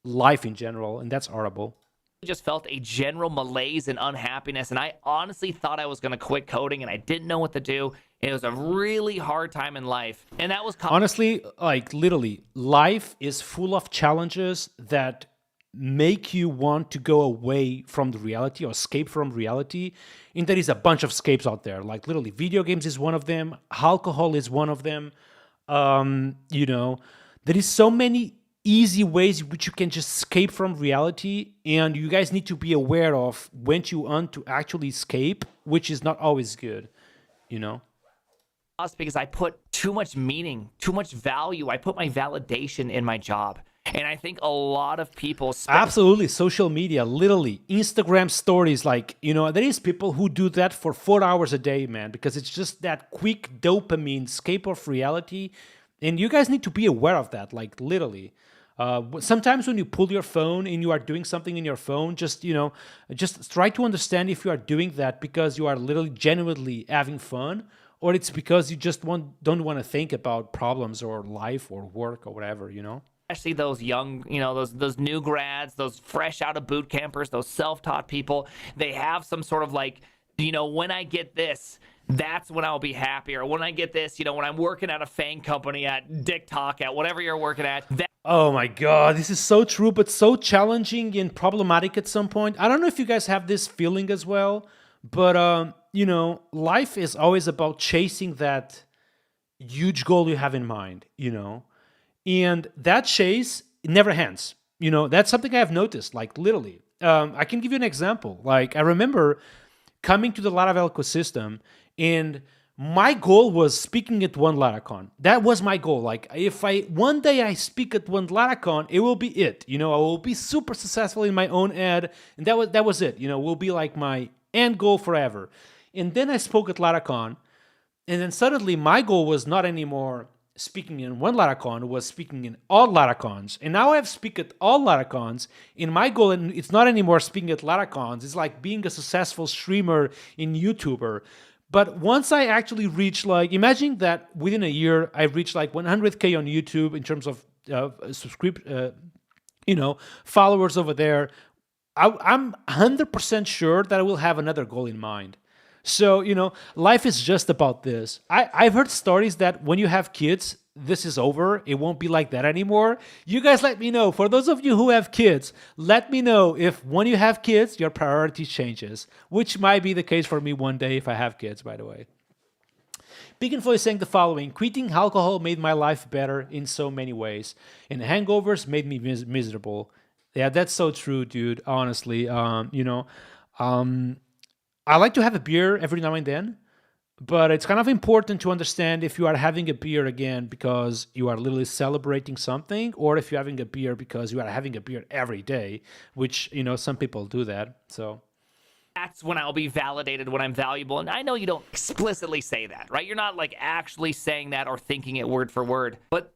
life in general, and that's horrible. I just felt a general malaise and unhappiness, and I honestly thought I was going to quit coding, and I didn't know what to do. It was a really hard time in life, and that was... Honestly, like literally, life is full of challenges that make you want to go away from the reality or escape from reality, and there is a bunch of escapes out there. Like literally, video games is one of them, alcohol is one of them. There is so many easy ways which you can just escape from reality, and you guys need to be aware of when you want to actually escape, which is not always good, Because I put too much meaning, too much value. I put my validation in my job. And I think a lot of people... Absolutely. Social media, literally. Instagram stories, like, there is people who do that for 4 hours a day, man, because it's just that quick dopamine escape of reality. And you guys need to be aware of that, like, literally. Sometimes when you pull your phone and you are doing something in your phone, just try to understand if you are doing that because you are literally genuinely having fun, or it's because you just don't want to think about problems or life or work or whatever, Especially those young, those new grads, those fresh out of boot campers, those self-taught people, they have some sort of like, when I get this, that's when I'll be happy. Or when I get this, when I'm working at a FANG company, at TikTok, at whatever you're working at. Oh my God, this is so true, but so challenging and problematic at some point. I don't know if you guys have this feeling as well, but, life is always about chasing that huge goal you have in mind, and that chase never ends. That's something I have noticed, like literally. I can give you an example. Like I remember coming to the Laravel ecosystem, and my goal was speaking at one LaraCon. That was my goal. Like if one day I speak at one LaraCon, it will be it. I will be super successful in my own ad, and that was it. Will be like my end goal forever. And then I spoke at LaraCon, and then suddenly my goal was not anymore speaking in one LaraCon, it was speaking in all LaraCons. And now I have speak at all LaraCons, and my goal, and it's not anymore speaking at LaraCons, it's like being a successful streamer and YouTuber. But once I actually reach, like, imagine that within a year, I've reached like 100K on YouTube in terms of followers over there. I'm 100% sure that I will have another goal in mind. So, life is just about this. I've heard stories that when you have kids, this is over. It won't be like that anymore. You guys let me know. For those of you who have kids, let me know if when you have kids, your priority changes, which might be the case for me one day if I have kids, by the way. Beacon Floyd is saying the following: quitting alcohol made my life better in so many ways, and hangovers made me miserable. Yeah, that's so true, dude. Honestly, I like to have a beer every now and then, but it's kind of important to understand if you are having a beer again because you are literally celebrating something, or if you're having a beer because you are having a beer every day, which, some people do that. So that's when I'll be validated, when I'm valuable. And I know you don't explicitly say that, right? You're not like actually saying that or thinking it word for word. But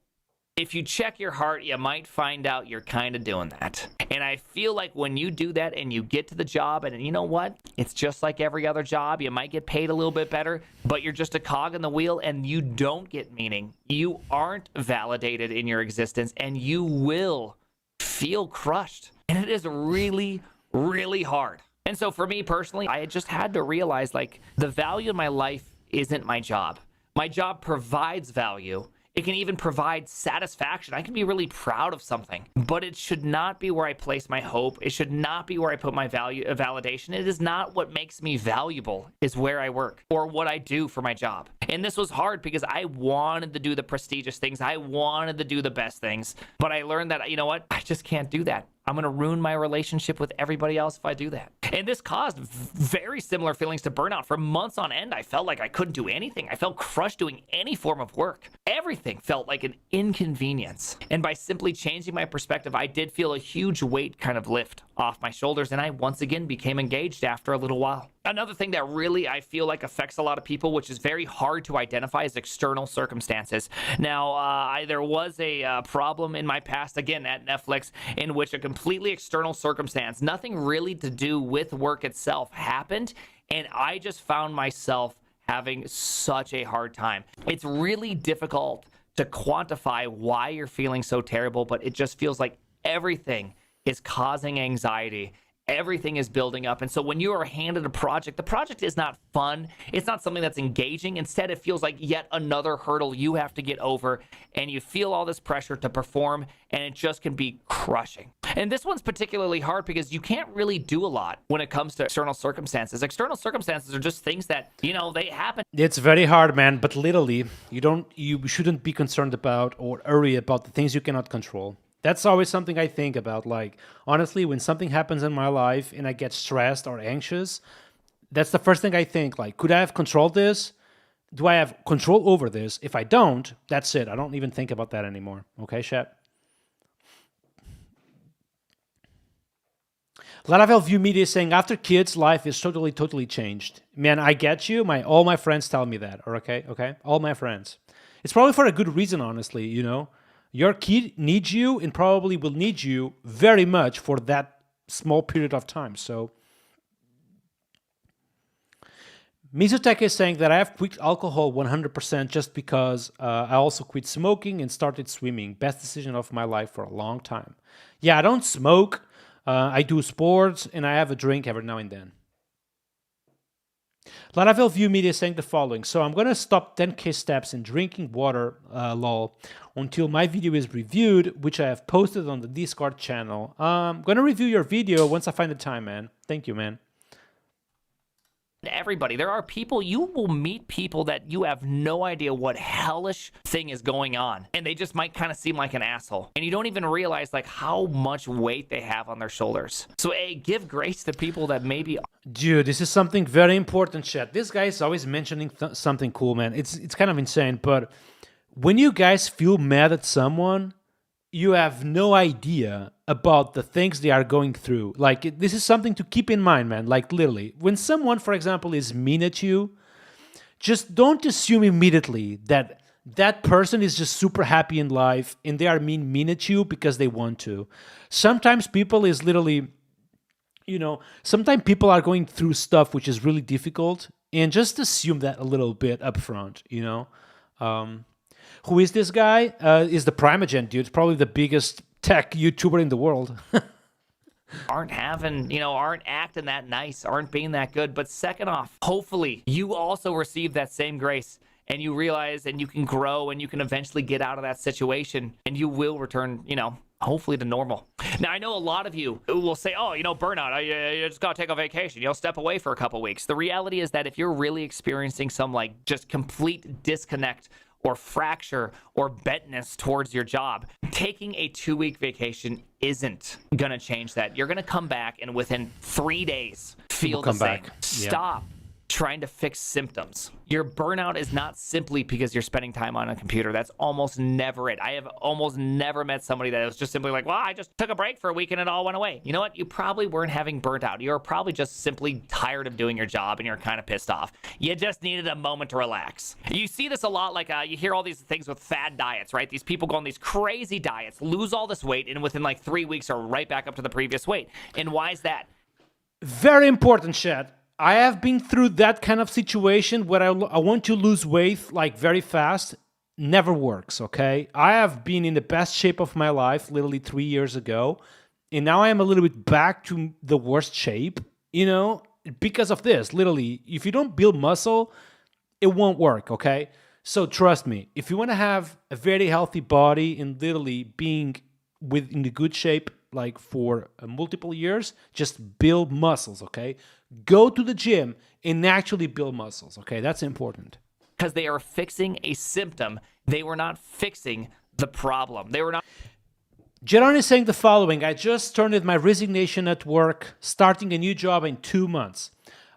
if you check your heart, you might find out you're kind of doing that. And I feel like when you do that and you get to the job, and you know what? It's just like every other job. You might get paid a little bit better, but you're just a cog in the wheel and you don't get meaning. You aren't validated in your existence and you will feel crushed. And it is really, really hard. And so for me personally, I just had to realize like the value in my life isn't my job. My job provides value. It can even provide satisfaction. I can be really proud of something, but it should not be where I place my hope. It should not be where I put my validation. It is not what makes me valuable is where I work or what I do for my job. And this was hard because I wanted to do the prestigious things. I wanted to do the best things, but I learned that, you know what? I just can't do that. I'm going to ruin my relationship with everybody else if I do that. And this caused very similar feelings to burnout. For months on end, I felt like I couldn't do anything. I felt crushed doing any form of work. Everything felt like an inconvenience. And by simply changing my perspective, I did feel a huge weight kind of lift off my shoulders. And I once again became engaged after a little while. Another thing that really I feel like affects a lot of people, which is very hard to identify, is external circumstances. Now, there was a problem in my past, again, at Netflix, in which a completely external circumstance, nothing really to do with work itself, happened, and I just found myself having such a hard time. It's really difficult to quantify why you're feeling so terrible, but it just feels like everything is causing anxiety. Everything is building up. And so when you are handed a project, the project is not fun. It's not something that's engaging. Instead, it feels like yet another hurdle you have to get over. And you feel all this pressure to perform, and it just can be crushing. And this one's particularly hard because you can't really do a lot when it comes to external circumstances. External circumstances are just things that, they happen. It's very hard, man. But literally, you shouldn't be concerned about or worry about the things you cannot control. That's always something I think about. Like, honestly, when something happens in my life and I get stressed or anxious, that's the first thing I think. Like, could I have controlled this? Do I have control over this? If I don't, that's it. I don't even think about that anymore. Okay, Shep? Laravel View Media is saying, after kids, life is totally changed. Man, I get you. All my friends tell me that. Okay? All my friends. It's probably for a good reason, honestly, Your kid needs you and probably will need you very much for that small period of time. So, Mizutech is saying that I have quit alcohol 100% just because I also quit smoking and started swimming. Best decision of my life for a long time. Yeah, I don't smoke. I do sports and I have a drink every now and then. Laravel View Media is saying the following. So I'm going to stop 10k steps in drinking water, lol, until my video is reviewed, which I have posted on the Discord channel. I'm going to review your video once I find the time, man. Thank you, man. Everybody, there are people, you will meet people that you have no idea what hellish thing is going on, and they just might kind of seem like an asshole, and you don't even realize like how much weight they have on their shoulders. So give grace to people that maybe... Dude, this is something very important, chat. This guy is always mentioning something cool, man. It's kind of insane, but when you guys feel mad at someone, you have no idea about the things they are going through. Like, this is something to keep in mind, man. Like, literally, when someone, for example, is mean at you, just don't assume immediately that that person is just super happy in life and they are mean at you because they want to. Sometimes people is literally, sometimes people are going through stuff which is really difficult, and just assume that a little bit up front, Who is this guy? Is the Primogen dude. It's probably the biggest tech YouTuber in the world. aren't acting that nice, aren't being that good. But second off, hopefully you also receive that same grace and you realize and you can grow and you can eventually get out of that situation and you will return, hopefully to normal. Now, I know a lot of you will say, oh, burnout, you just got to take a vacation. You'll step away for a couple weeks. The reality is that if you're really experiencing some like just complete disconnect or fracture or bentness towards your job, taking a 2-week vacation isn't going to change that. You're going to come back and within 3 days feel the same. Stop trying to fix symptoms. Your burnout is not simply because you're spending time on a computer. That's almost never it. I have almost never met somebody that was just simply like, well, I just took a break for a week and it all went away. You know what? You probably weren't having burnt out. You're probably just simply tired of doing your job and you're kind of pissed off. You just needed a moment to relax. You see this a lot, like you hear all these things with fad diets, right? These people go on these crazy diets, lose all this weight, and within like 3 weeks are right back up to the previous weight. And why is that? Very important, Chad. I have been through that kind of situation where I want to lose weight like very fast. Never works, okay? I have been in the best shape of my life literally 3 years ago. And now I am a little bit back to the worst shape, because of this. Literally, if you don't build muscle, it won't work, okay? So trust me, if you want to have a very healthy body and literally being in the good shape like for multiple years, just build muscles, okay? Go to the gym and actually build muscles, okay? That's important. Because they are fixing a symptom. They were not fixing the problem. They were not. Geron is saying the following: I just turned in my resignation at work, starting a new job in 2 months.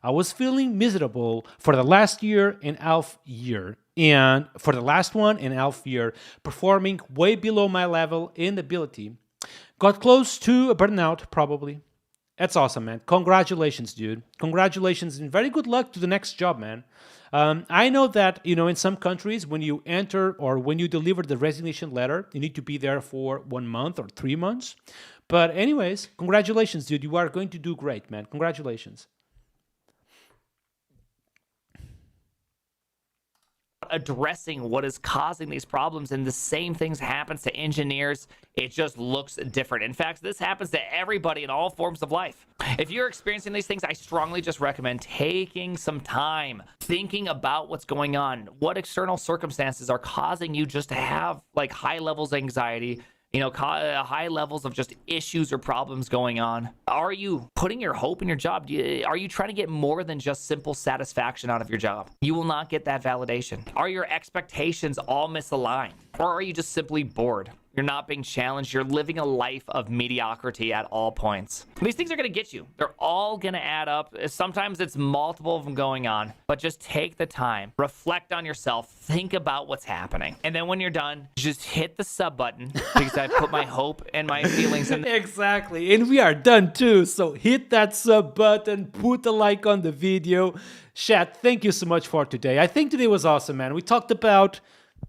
I was feeling miserable for the last year and half year, and for the last 1.5 years, performing way below my level and ability. Got close to a burnout, probably. That's awesome, man. Congratulations, dude. Congratulations and very good luck to the next job, man. I know that, in some countries, when you enter or when you deliver the resignation letter, you need to be there for 1 month or 3 months. But anyways, congratulations, dude. You are going to do great, man. Congratulations. Addressing what is causing these problems, and the same things happens to engineers. It just looks different. In fact, this happens to everybody in all forms of life. If you're experiencing these things, I strongly just recommend taking some time thinking about what's going on, what external circumstances are causing you just to have like high levels of anxiety, high levels of just issues or problems going on. Are you putting your hope in your job? Are you trying to get more than just simple satisfaction out of your job? You will not get that validation. Are your expectations all misaligned? Or are you just simply bored? You're not being challenged. You're living a life of mediocrity at all points. These things are going to get you. They're all going to add up. Sometimes it's multiple of them going on, but just take the time, reflect on yourself, think about what's happening. And then when you're done, just hit the sub button because I put my hope and my feelings in. Exactly. And we are done too. So hit that sub button, put a like on the video. Chat, thank you so much for today. I think today was awesome, man. We talked about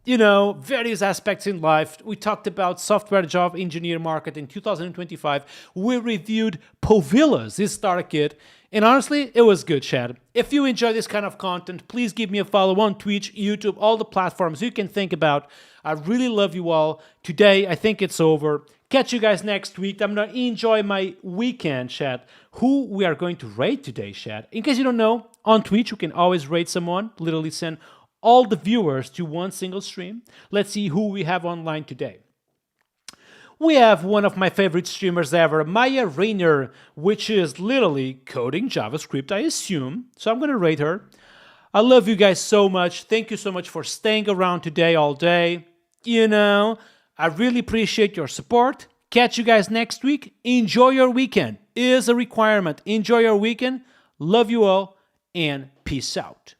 various aspects in life. We talked about software job engineer market in 2025. We reviewed POVILAS, this starter kit. And honestly, it was good, Chad. If you enjoy this kind of content, please give me a follow on Twitch, YouTube, all the platforms you can think about. I really love you all. Today, I think it's over. Catch you guys next week. I'm going to enjoy my weekend, Chad. Who we are going to rate today, Chad? In case you don't know, on Twitch, you can always rate someone. Literally send all the viewers to one single stream. Let's see who we have online today. We have one of my favorite streamers ever, Maya Rainer, which is literally coding JavaScript, I assume. So I'm going to rate her. I love you guys so much. Thank you so much for staying around today all day. I really appreciate your support. Catch you guys next week. Enjoy your weekend. It is a requirement. Enjoy your weekend. Love you all and peace out.